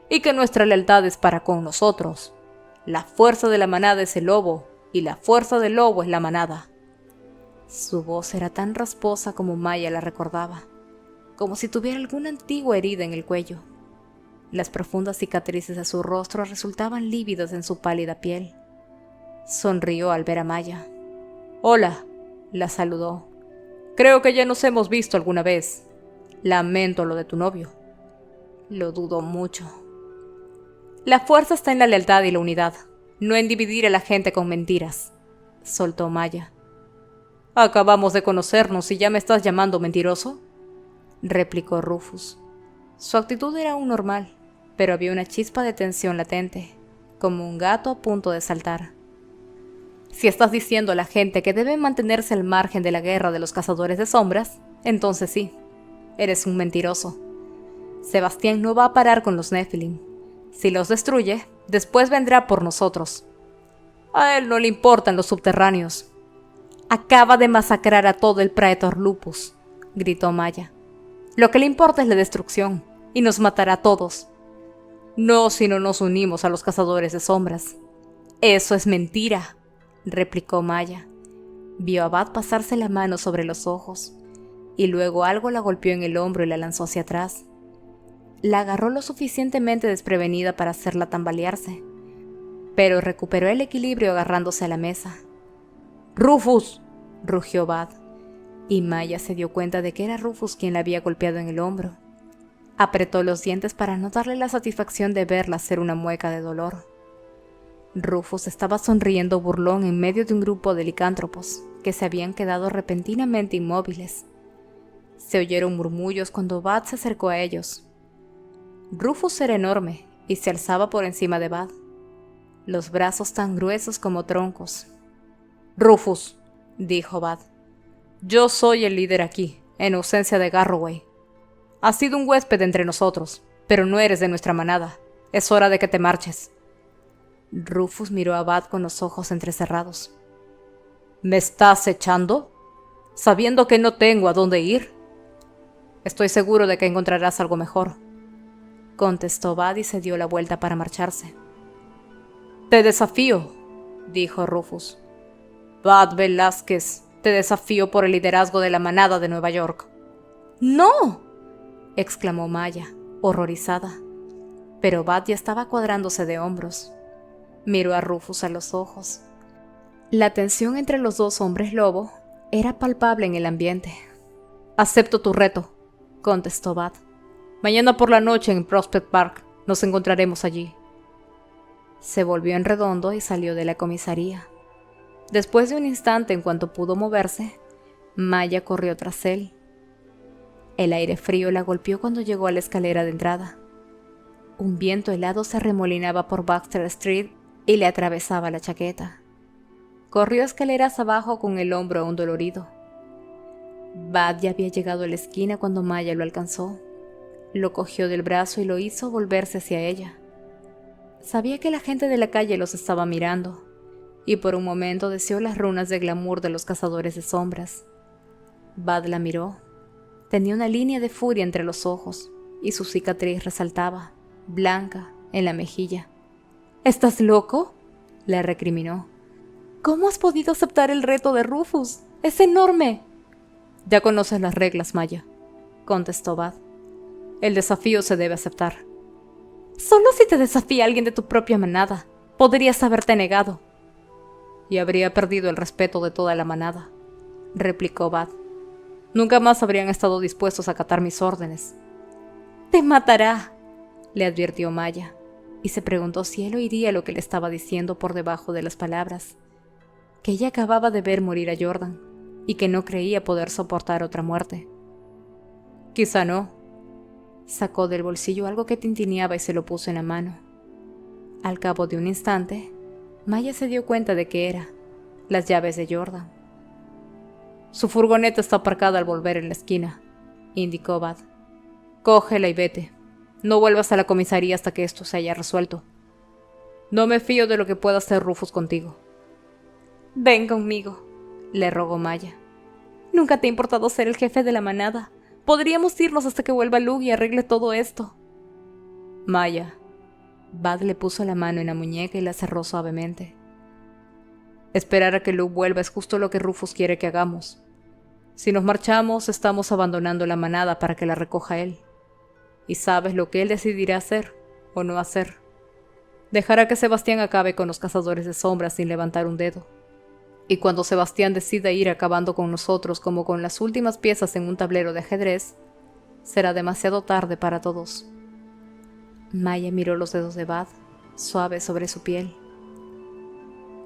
«y que nuestra lealtad es para con nosotros. La fuerza de la manada es el lobo, y la fuerza del lobo es la manada. Su voz era tan rasposa como Maya la recordaba, como si tuviera alguna antigua herida en el cuello. Las profundas cicatrices de su rostro resultaban lívidas en su pálida piel. Sonrió al ver a Maya. «Hola», la saludó. «Creo que ya nos hemos visto alguna vez. Lamento lo de tu novio». «Lo dudo mucho». «La fuerza está en la lealtad y la unidad, no en dividir a la gente con mentiras», soltó Maya. «Acabamos de conocernos y ya me estás llamando mentiroso», replicó Rufus. Su actitud era aún normal, pero había una chispa de tensión latente, como un gato a punto de saltar. «Si estás diciendo a la gente que deben mantenerse al margen de la guerra de los cazadores de sombras, entonces sí, eres un mentiroso. Sebastián no va a parar con los Nephilim. Si los destruye, después vendrá por nosotros. A él no le importan los subterráneos». «Acaba de masacrar a todo el Praetor Lupus», gritó Maya. «Lo que le importa es la destrucción, y nos matará a todos». «No si no nos unimos a los cazadores de sombras». «Eso es mentira», replicó Maya. Vio a Bad pasarse la mano sobre los ojos, y luego algo la golpeó en el hombro y la lanzó hacia atrás. La agarró lo suficientemente desprevenida para hacerla tambalearse, pero recuperó el equilibrio agarrándose a la mesa. «¡Rufus!», rugió Bad, y Maya se dio cuenta de que era Rufus quien la había golpeado en el hombro. Apretó los dientes para no darle la satisfacción de verla hacer una mueca de dolor. Rufus estaba sonriendo burlón en medio de un grupo de licántropos que se habían quedado repentinamente inmóviles. Se oyeron murmullos cuando Bad se acercó a ellos. Rufus era enorme y se alzaba por encima de Bad, los brazos tan gruesos como troncos. «Rufus», dijo Bad, «yo soy el líder aquí, en ausencia de Garroway. Has sido un huésped entre nosotros, pero no eres de nuestra manada. Es hora de que te marches». Rufus miró a Bad con los ojos entrecerrados. «¿Me estás echando? ¿Sabiendo que no tengo a dónde ir?» «Estoy seguro de que encontrarás algo mejor», contestó Bad y se dio la vuelta para marcharse. «Te desafío», dijo Rufus. «Bad Velázquez, te desafío por el liderazgo de la manada de Nueva York». «¡No!», exclamó Maya, horrorizada. Pero Bad ya estaba cuadrándose de hombros. Miró a Rufus a los ojos. La tensión entre los dos hombres lobo era palpable en el ambiente. «Acepto tu reto», contestó Bad. «Mañana por la noche en Prospect Park nos encontraremos allí». Se volvió en redondo y salió de la comisaría. Después de un instante, en cuanto pudo moverse, Maya corrió tras él. El aire frío la golpeó cuando llegó a la escalera de entrada. Un viento helado se arremolinaba por Baxter Street y le atravesaba la chaqueta. Corrió escaleras abajo con el hombro aún dolorido. Bad ya había llegado a la esquina cuando Maya lo alcanzó. Lo cogió del brazo y lo hizo volverse hacia ella. Sabía que la gente de la calle los estaba mirando, y por un momento deseó las runas de glamour de los cazadores de sombras. Bad la miró. Tenía una línea de furia entre los ojos, y su cicatriz resaltaba, blanca, en la mejilla. «¿Estás loco?», le recriminó. «¿Cómo has podido aceptar el reto de Rufus? ¡Es enorme!». «Ya conoces las reglas, Maya», contestó Bad. «El desafío se debe aceptar». «Solo si te desafía alguien de tu propia manada. Podrías haberte negado». «Y habría perdido el respeto de toda la manada», replicó Bad. «Nunca más habrían estado dispuestos a acatar mis órdenes». «Te matará», le advirtió Maya, y se preguntó si él oiría lo que le estaba diciendo por debajo de las palabras, que ella acababa de ver morir a Jordan, y que no creía poder soportar otra muerte. «Quizá no». Sacó del bolsillo algo que tintineaba y se lo puso en la mano. Al cabo de un instante, Maya se dio cuenta de que era las llaves de Jordan. «Su furgoneta está aparcada al volver en la esquina», indicó Bad. «Cógela y vete. No vuelvas a la comisaría hasta que esto se haya resuelto. No me fío de lo que pueda hacer Rufus contigo». «Ven conmigo», le rogó Maya. «Nunca te ha importado ser el jefe de la manada. Podríamos irnos hasta que vuelva Lug y arregle todo esto». «Maya, Bud le puso la mano en la muñeca y la cerró suavemente. Esperar a que Luke vuelva es justo lo que Rufus quiere que hagamos. Si nos marchamos, estamos abandonando la manada para que la recoja él. Y sabes lo que él decidirá hacer o no hacer. Dejará que Sebastián acabe con los cazadores de sombras sin levantar un dedo. Y cuando Sebastián decida ir acabando con nosotros como con las últimas piezas en un tablero de ajedrez, será demasiado tarde para todos. Maya miró los dedos de Bud, suaves sobre su piel.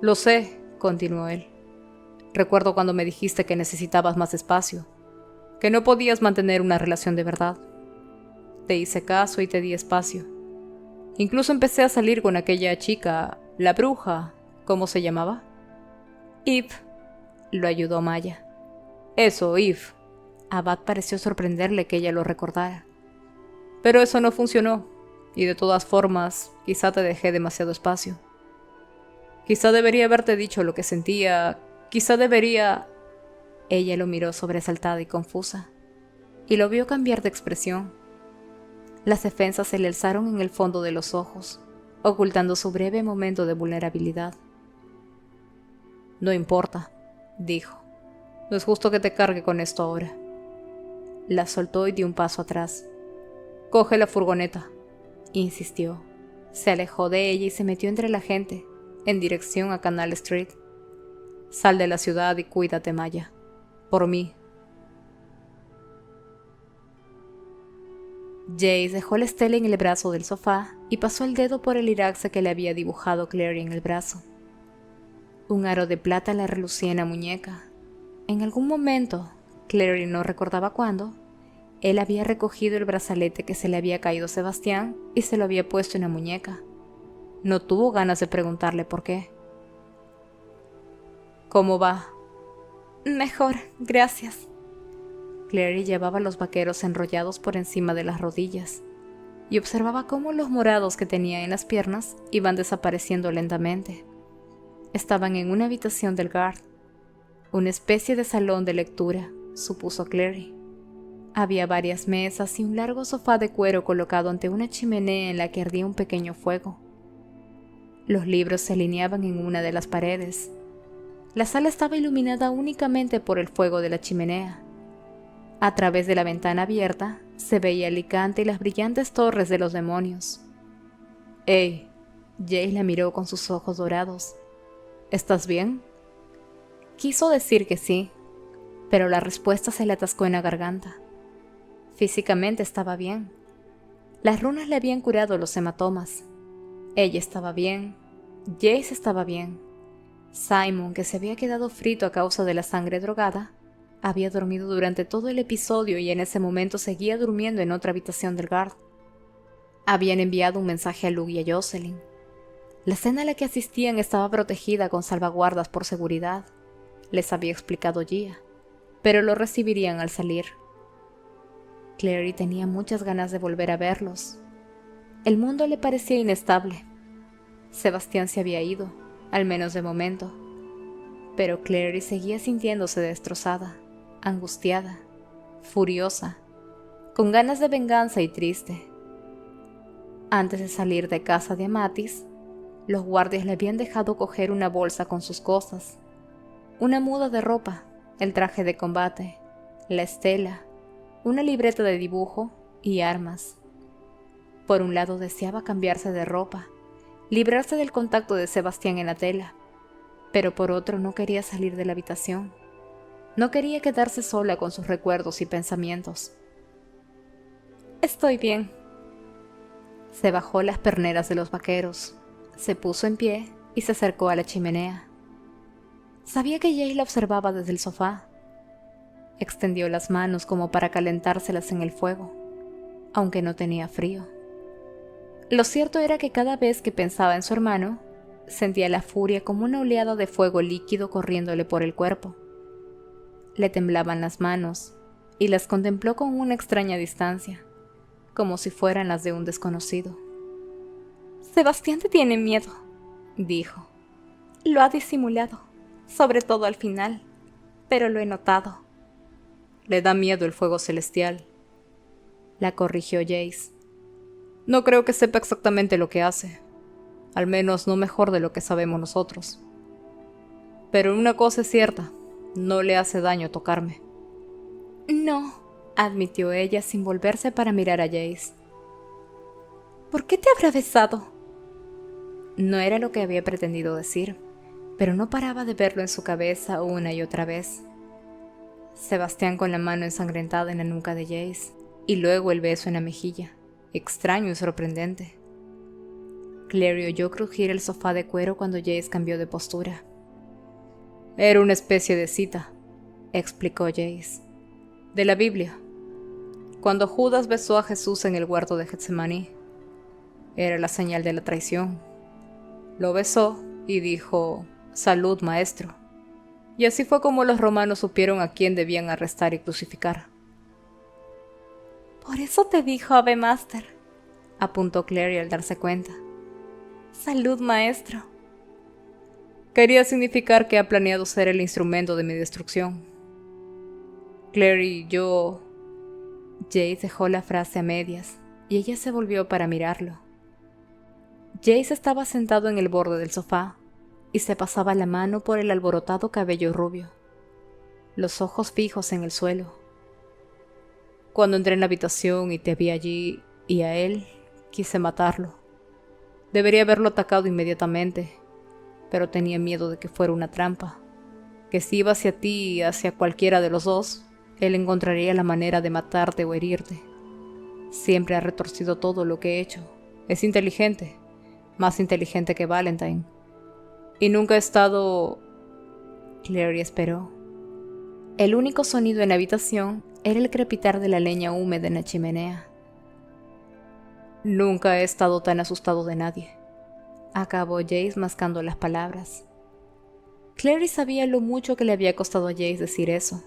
Lo sé, continuó él. Recuerdo cuando me dijiste que necesitabas más espacio, que no podías mantener una relación de verdad. Te hice caso y te di espacio. Incluso empecé a salir con aquella chica, la bruja, ¿cómo se llamaba? Eve, lo ayudó Maya. Eso, Eve. A Bud pareció sorprenderle que ella lo recordara. Pero eso no funcionó, y de todas formas, quizá te dejé demasiado espacio. Quizá debería haberte dicho lo que sentía, quizá debería... Ella lo miró sobresaltada y confusa, y lo vio cambiar de expresión. Las defensas se le alzaron en el fondo de los ojos, ocultando su breve momento de vulnerabilidad. No importa, dijo. No es justo que te cargue con esto ahora. La soltó y dio un paso atrás. Coge la furgoneta, insistió. Se alejó de ella y se metió entre la gente, en dirección a Canal Street. Sal de la ciudad y cuídate, Maya. Por mí. Jace dejó la estela en el brazo del sofá y pasó el dedo por el iraxe que le había dibujado Clary en el brazo. Un aro de plata le relucía en la muñeca. En algún momento, Clary no recordaba cuándo, él había recogido el brazalete que se le había caído a Sebastián y se lo había puesto en la muñeca. No tuvo ganas de preguntarle por qué. ¿Cómo va? Mejor, gracias. Clary llevaba los vaqueros enrollados por encima de las rodillas y observaba cómo los morados que tenía en las piernas iban desapareciendo lentamente. Estaban en una habitación del guard, una especie de salón de lectura, supuso Clary. Había varias mesas y un largo sofá de cuero colocado ante una chimenea en la que ardía un pequeño fuego. Los libros se alineaban en una de las paredes. La sala estaba iluminada únicamente por el fuego de la chimenea. A través de la ventana abierta se veía Alicante y las brillantes torres de los demonios. «Hey», Jace la miró con sus ojos dorados. «¿Estás bien?» Quiso decir que sí, pero la respuesta se le atascó en la garganta. Físicamente estaba bien. Las runas le habían curado los hematomas. Ella estaba bien. Jace estaba bien. Simon, que se había quedado frito a causa de la sangre drogada, había dormido durante todo el episodio y en ese momento seguía durmiendo en otra habitación del guard. Habían enviado un mensaje a Luke y a Jocelyn. La cena a la que asistían estaba protegida con salvaguardas por seguridad, les había explicado Gia, pero lo recibirían al salir. Clary tenía muchas ganas de volver a verlos. El mundo le parecía inestable. Sebastián se había ido, al menos de momento, pero Clary seguía sintiéndose destrozada, angustiada, furiosa, con ganas de venganza y triste. Antes de salir de casa de Amatis, los guardias le habían dejado coger una bolsa con sus cosas, una muda de ropa, el traje de combate, la estela, una libreta de dibujo y armas. Por un lado deseaba cambiarse de ropa, librarse del contacto de Sebastián en la tela, pero por otro no quería salir de la habitación. No quería quedarse sola con sus recuerdos y pensamientos. «Estoy bien». Se bajó las perneras de los vaqueros, se puso en pie y se acercó a la chimenea. Sabía que Jace la observaba desde el sofá. Extendió las manos como para calentárselas en el fuego, aunque no tenía frío. Lo cierto era que cada vez que pensaba en su hermano, sentía la furia como una oleada de fuego líquido corriéndole por el cuerpo. Le temblaban las manos y las contempló con una extraña distancia, como si fueran las de un desconocido. «Sebastián te tiene miedo», dijo. «Lo ha disimulado, sobre todo al final, pero lo he notado». «Le da miedo el fuego celestial», la corrigió Jace. No creo que sepa exactamente lo que hace, al menos no mejor de lo que sabemos nosotros. Pero una cosa es cierta, no le hace daño tocarme. No, admitió ella sin volverse para mirar a Jace. ¿Por qué te habrá besado? No era lo que había pretendido decir, pero no paraba de verlo en su cabeza una y otra vez. Sebastián con la mano ensangrentada en la nuca de Jace, y luego el beso en la mejilla, extraño y sorprendente. Clary oyó crujir el sofá de cuero cuando Jace cambió de postura. Era una especie de cita, explicó Jace, de la Biblia. Cuando Judas besó a Jesús en el huerto de Getsemaní, era la señal de la traición. Lo besó y dijo, «Salud, maestro». Y así fue como los romanos supieron a quién debían arrestar y crucificar. «Por eso te dijo Ave Master», apuntó Clary al darse cuenta. «Salud, maestro». Quería significar que ha planeado ser el instrumento de mi destrucción. Clary, yo... Jace dejó la frase a medias, y ella se volvió para mirarlo. Jace estaba sentado en el borde del sofá, y se pasaba la mano por el alborotado cabello rubio, los ojos fijos en el suelo. Cuando entré en la habitación y te vi allí, y a él, quise matarlo. Debería haberlo atacado inmediatamente, pero tenía miedo de que fuera una trampa, que si iba hacia ti y hacia cualquiera de los dos, él encontraría la manera de matarte o herirte. Siempre ha retorcido todo lo que he hecho. Es inteligente, más inteligente que Valentine. Y nunca he estado... Clary esperó. El único sonido en la habitación era el crepitar de la leña húmeda en la chimenea. Nunca he estado tan asustado de nadie, acabó Jace mascando las palabras. Clary sabía lo mucho que le había costado a Jace decir eso.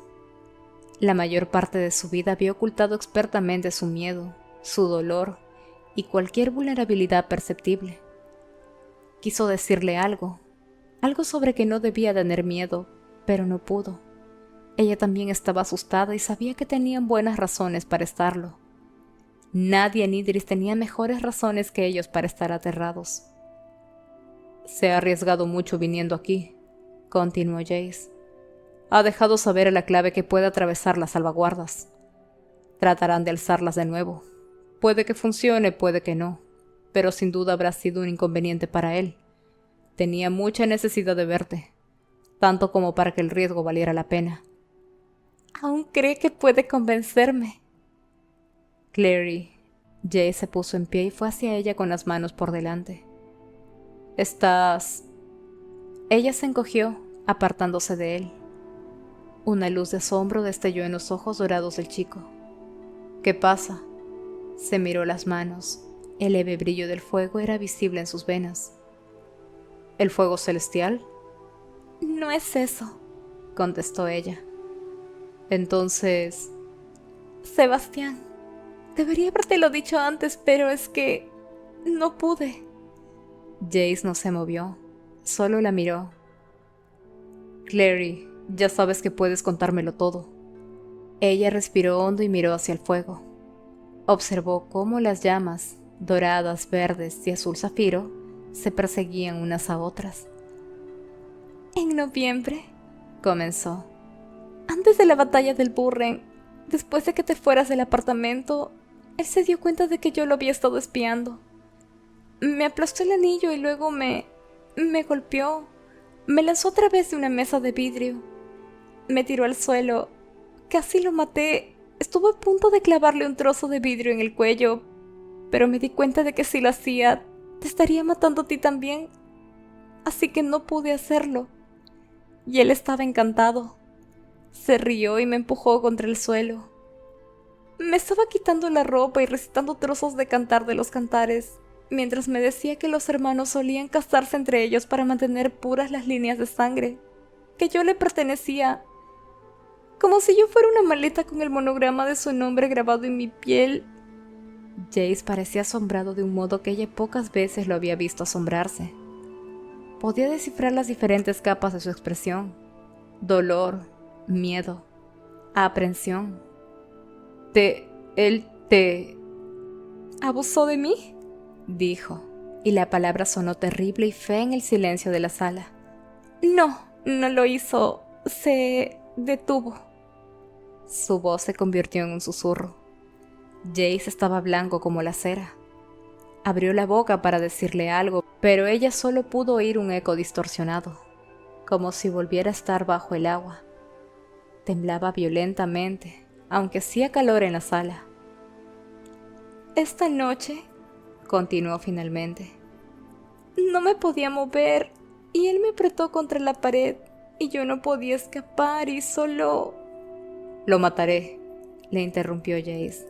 La mayor parte de su vida había ocultado expertamente su miedo, su dolor y cualquier vulnerabilidad perceptible. Quiso decirle algo sobre que no debía tener miedo, pero no pudo. Ella también estaba asustada y sabía que tenían buenas razones para estarlo. Nadie en Idris tenía mejores razones que ellos para estar aterrados. Se ha arriesgado mucho viniendo aquí, continuó Jace. Ha dejado saber a la clave que puede atravesar las salvaguardas. Tratarán de alzarlas de nuevo. Puede que funcione, puede que no, pero sin duda habrá sido un inconveniente para él. Tenía mucha necesidad de verte, tanto como para que el riesgo valiera la pena. ¿Aún cree que puede convencerme? Clary. Jace se puso en pie y fue hacia ella con las manos por delante. Estás... Ella se encogió, apartándose de él. Una luz de asombro destelló en los ojos dorados del chico. ¿Qué pasa? Se miró las manos. El leve brillo del fuego era visible en sus venas. ¿El fuego celestial? No es eso, contestó ella. Entonces... Sebastián, debería habértelo dicho antes, pero es que... no pude. Jace no se movió, solo la miró. Clary, ya sabes que puedes contármelo todo. Ella respiró hondo y miró hacia el fuego. Observó cómo las llamas, doradas, verdes y azul zafiro, se perseguían unas a otras. En noviembre, comenzó. Antes de la batalla del Burren, después de que te fueras del apartamento, él se dio cuenta de que yo lo había estado espiando. Me aplastó el anillo y luego me golpeó. Me lanzó otra vez de una mesa de vidrio. Me tiró al suelo. Casi lo maté. Estuve a punto de clavarle un trozo de vidrio en el cuello, pero me di cuenta de que si lo hacía, te estaría matando a ti también. Así que no pude hacerlo. Y él estaba encantado. Se rió y me empujó contra el suelo. Me estaba quitando la ropa y recitando trozos de cantar de los cantares, mientras me decía que los hermanos solían casarse entre ellos para mantener puras las líneas de sangre, que yo le pertenecía, como si yo fuera una maleta con el monograma de su nombre grabado en mi piel. Jace parecía asombrado de un modo que ella pocas veces lo había visto asombrarse. Podía descifrar las diferentes capas de su expresión: dolor, miedo, aprensión. ¿Abusó de mí?, dijo, y la palabra sonó terrible y fea en el silencio de la sala. No, no lo hizo. Se detuvo. Su voz se convirtió en un susurro. Jace estaba blanco como la cera. Abrió la boca para decirle algo, pero ella solo pudo oír un eco distorsionado, como si volviera a estar bajo el agua. Temblaba violentamente, aunque hacía calor en la sala. Esta noche, continuó finalmente, no me podía mover y él me apretó contra la pared y yo no podía escapar y solo... Lo mataré, le interrumpió Jace.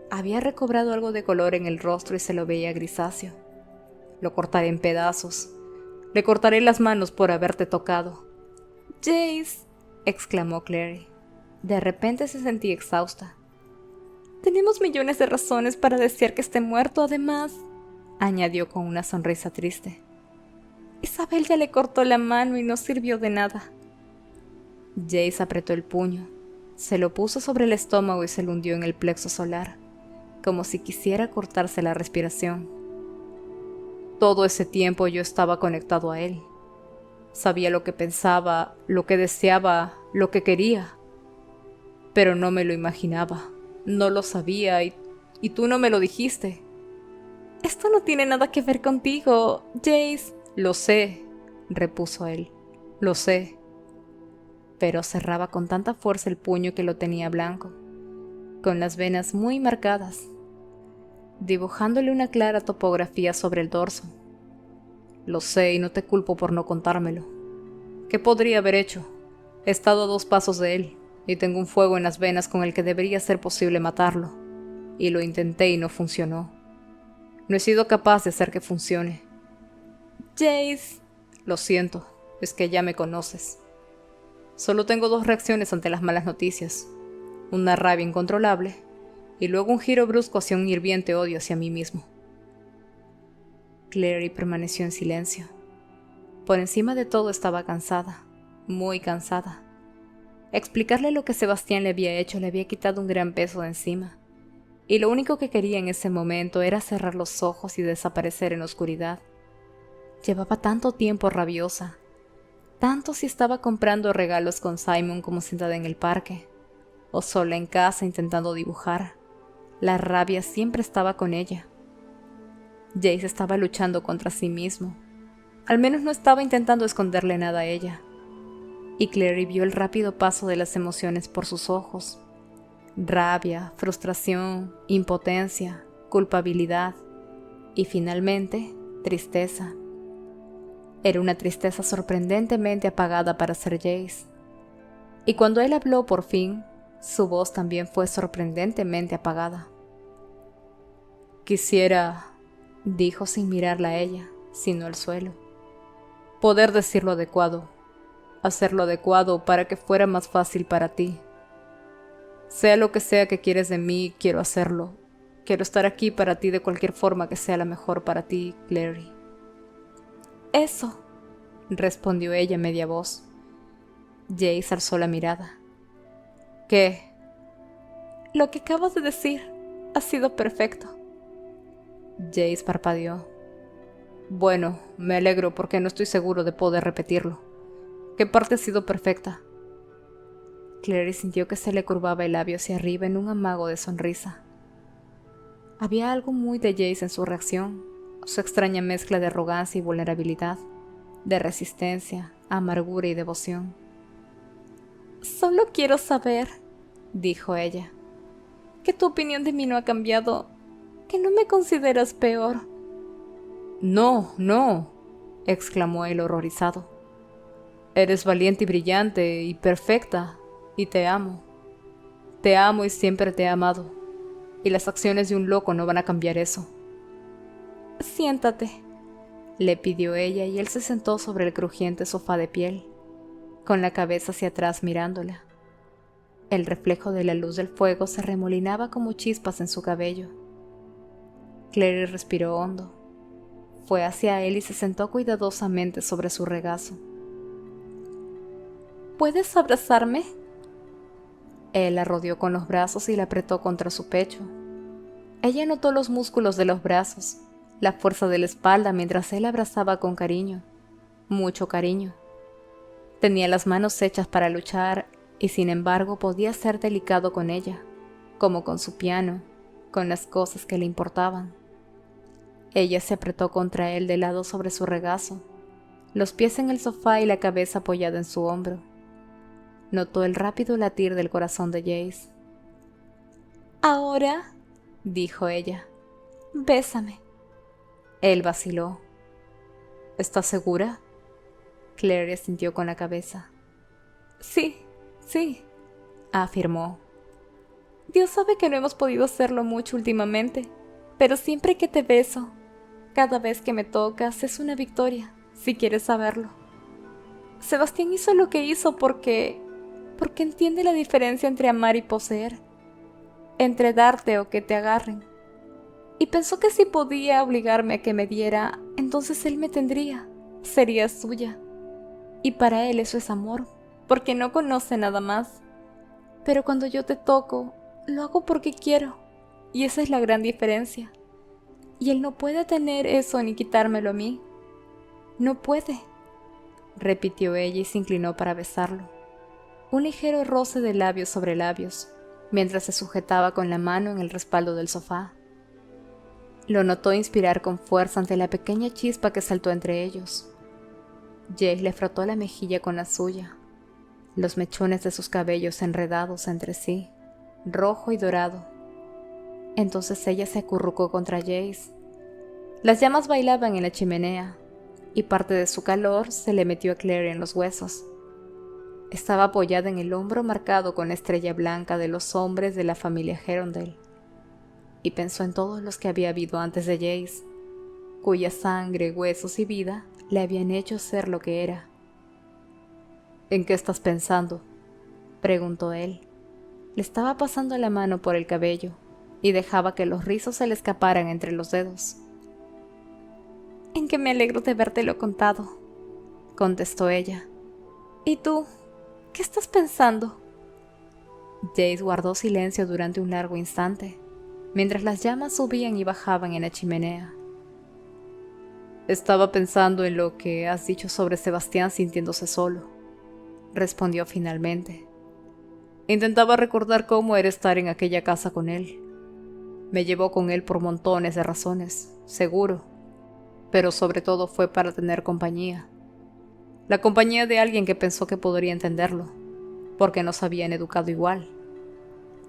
Había recobrado algo de color en el rostro y se lo veía grisáceo. Lo cortaré en pedazos. Le cortaré las manos por haberte tocado. Jace, exclamó Clary. De repente se sentía exhausta. Tenemos millones de razones para desear que esté muerto, además, añadió con una sonrisa triste. Isabel ya le cortó la mano y no sirvió de nada. Jace apretó el puño, se lo puso sobre el estómago y se lo hundió en el plexo solar, como si quisiera cortarse la respiración. Todo ese tiempo yo estaba conectado a él. Sabía lo que pensaba, lo que deseaba, lo que quería. Pero no me lo imaginaba, no lo sabía y tú no me lo dijiste. Esto no tiene nada que ver contigo, Jace. Lo sé, repuso él, lo sé. Pero cerraba con tanta fuerza el puño que lo tenía blanco, con las venas muy marcadas, dibujándole una clara topografía sobre el dorso. Lo sé y no te culpo por no contármelo. ¿Qué podría haber hecho? He estado a 2 pasos de él y tengo un fuego en las venas con el que debería ser posible matarlo. Y lo intenté y no funcionó. No he sido capaz de hacer que funcione. Jace, lo siento, es que ya me conoces. Solo tengo 2 reacciones ante las malas noticias. Una rabia incontrolable y luego un giro brusco hacia un hirviente odio hacia mí mismo. Clary permaneció en silencio. Por encima de todo estaba cansada, muy cansada. Explicarle lo que Sebastián le había hecho le había quitado un gran peso de encima, y lo único que quería en ese momento era cerrar los ojos y desaparecer en la oscuridad. Llevaba tanto tiempo rabiosa, tanto si estaba comprando regalos con Simon como sentada en el parque, o sola en casa intentando dibujar. La rabia siempre estaba con ella. Jace estaba luchando contra sí mismo. Al menos no estaba intentando esconderle nada a ella. Y Clary vio el rápido paso de las emociones por sus ojos. Rabia, frustración, impotencia, culpabilidad y finalmente, tristeza. Era una tristeza sorprendentemente apagada para ser Jace. Y cuando él habló por fin, su voz también fue sorprendentemente apagada. Quisiera, dijo sin mirarla a ella, sino al suelo, poder decir lo adecuado, hacer lo adecuado para que fuera más fácil para ti. Sea lo que sea que quieres de mí, quiero hacerlo. Quiero estar aquí para ti de cualquier forma que sea la mejor para ti, Clary. Eso, respondió ella a media voz. Jace alzó la mirada. ¿Qué? Lo que acabas de decir ha sido perfecto. Jace parpadeó. Bueno, me alegro porque no estoy seguro de poder repetirlo. ¿Qué parte ha sido perfecta? Clary sintió que se le curvaba el labio hacia arriba en un amago de sonrisa. Había algo muy de Jace en su reacción, su extraña mezcla de arrogancia y vulnerabilidad, de resistencia, amargura y devoción. Solo quiero saber, dijo ella, que tu opinión de mí no ha cambiado, que no me consideras peor. No, no, exclamó él horrorizado. Eres valiente y brillante y perfecta, y te amo. Te amo y siempre te he amado, y las acciones de un loco no van a cambiar eso. Siéntate, le pidió ella y él se sentó sobre el crujiente sofá de piel, con la cabeza hacia atrás mirándola. El reflejo de la luz del fuego se remolinaba como chispas en su cabello. Clary respiró hondo. Fue hacia él y se sentó cuidadosamente sobre su regazo. ¿Puedes abrazarme? Él la rodeó con los brazos y la apretó contra su pecho. Ella notó los músculos de los brazos, la fuerza de la espalda mientras él la abrazaba con cariño, mucho cariño. Tenía las manos hechas para luchar y sin embargo podía ser delicado con ella, como con su piano, con las cosas que le importaban. Ella se apretó contra él de lado sobre su regazo, los pies en el sofá y la cabeza apoyada en su hombro. Notó el rápido latir del corazón de Jace. «Ahora», dijo ella, «bésame». Él vaciló. «¿Estás segura?». Claire asintió con la cabeza. «Sí, sí», afirmó. «Dios sabe que no hemos podido hacerlo mucho últimamente, pero siempre que te beso, cada vez que me tocas, es una victoria, si quieres saberlo. Sebastián hizo lo que hizo porque entiende la diferencia entre amar y poseer, entre darte o que te agarren. Y pensó que si podía obligarme a que me diera, entonces él me tendría, sería suya. Y para él eso es amor, porque no conoce nada más. Pero cuando yo te toco, lo hago porque quiero, y esa es la gran diferencia. Y él no puede tener eso ni quitármelo a mí. No puede», repitió ella y se inclinó para besarlo. Un ligero roce de labios sobre labios, mientras se sujetaba con la mano en el respaldo del sofá. Lo notó inspirar con fuerza ante la pequeña chispa que saltó entre ellos. Jace le frotó la mejilla con la suya, los mechones de sus cabellos enredados entre sí, rojo y dorado. Entonces ella se acurrucó contra Jace. Las llamas bailaban en la chimenea, y parte de su calor se le metió a Claire en los huesos. Estaba apoyada en el hombro marcado con la estrella blanca de los hombres de la familia Herondale, y pensó en todos los que había habido antes de Jace, cuya sangre, huesos y vida le habían hecho ser lo que era. «¿En qué estás pensando?», preguntó él. Le estaba pasando la mano por el cabello y dejaba que los rizos se le escaparan entre los dedos. «En que me alegro de habértelo contado», contestó ella. «¿Y tú? ¿Qué estás pensando?». Jace guardó silencio durante un largo instante, mientras las llamas subían y bajaban en la chimenea. «Estaba pensando en lo que has dicho sobre Sebastián sintiéndose solo», respondió finalmente. «Intentaba recordar cómo era estar en aquella casa con él. Me llevó con él por montones de razones, seguro, pero sobre todo fue para tener compañía. La compañía de alguien que pensó que podría entenderlo, porque nos habían educado igual.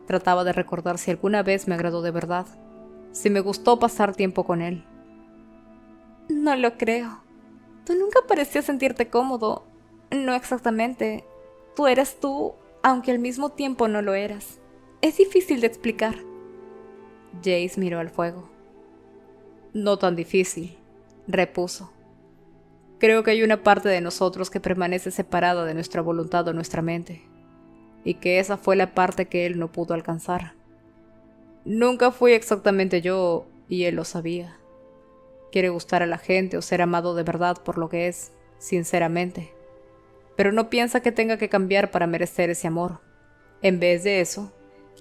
Trataba de recordar si alguna vez me agradó de verdad, si me gustó pasar tiempo con él». «No lo creo. Tú nunca parecías sentirte cómodo. No exactamente. Tú eras tú, aunque al mismo tiempo no lo eras. Es difícil de explicar». Jace miró al fuego. «No tan difícil», repuso. «Creo que hay una parte de nosotros que permanece separada de nuestra voluntad o nuestra mente, y que esa fue la parte que él no pudo alcanzar. Nunca fui exactamente yo, y él lo sabía. Quiere gustar a la gente o ser amado de verdad por lo que es, sinceramente, pero no piensa que tenga que cambiar para merecer ese amor. En vez de eso,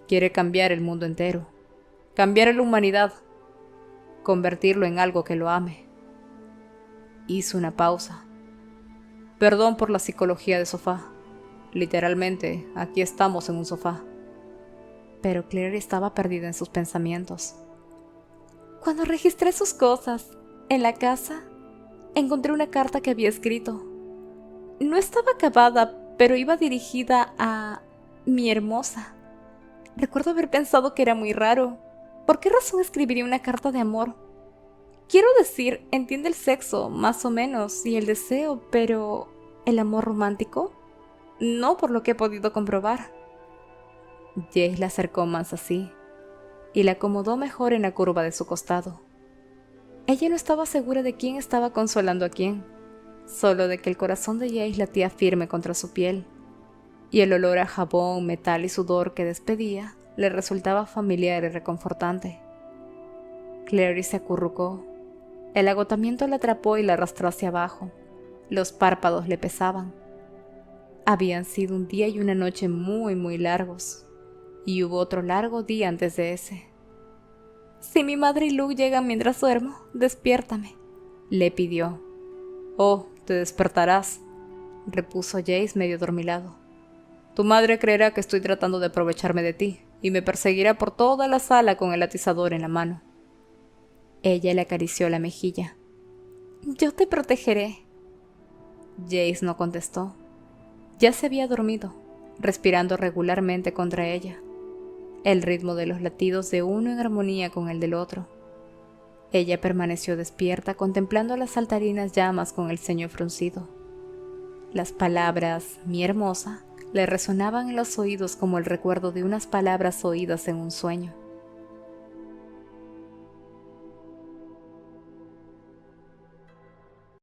quiere cambiar el mundo entero, cambiar a la humanidad, convertirlo en algo que lo ame». Hizo una pausa. «Perdón por la psicología de sofá. Literalmente, aquí estamos en un sofá». Pero Claire estaba perdida en sus pensamientos. «Cuando registré sus cosas en la casa, encontré una carta que había escrito. No estaba acabada, pero iba dirigida a mi hermosa. Recuerdo haber pensado que era muy raro. ¿Por qué razón escribiría una carta de amor? Quiero decir, entiende el sexo, más o menos, y el deseo, pero ¿el amor romántico? No, por lo que he podido comprobar». Jace la acercó más así, y la acomodó mejor en la curva de su costado. Ella no estaba segura de quién estaba consolando a quién, solo de que el corazón de Jace latía firme contra su piel, y el olor a jabón, metal y sudor que despedía le resultaba familiar y reconfortante. Clary se acurrucó. El agotamiento la atrapó y la arrastró hacia abajo. Los párpados le pesaban. Habían sido un día y una noche muy, muy largos, y hubo otro largo día antes de ese. Si mi madre y Luke llegan mientras duermo, despiértame, le pidió. Oh, te despertarás, repuso Jace medio dormilado. Tu madre creerá que estoy tratando de aprovecharme de ti, y me perseguirá por toda la sala con el atizador en la mano. Ella le acarició la mejilla. Yo te protegeré. Jace no contestó. Ya se había dormido, respirando regularmente contra ella, el ritmo de los latidos de uno en armonía con el del otro. Ella permaneció despierta contemplando las saltarinas llamas con el ceño fruncido. Las palabras «mi hermosa» le resonaban en los oídos como el recuerdo de unas palabras oídas en un sueño.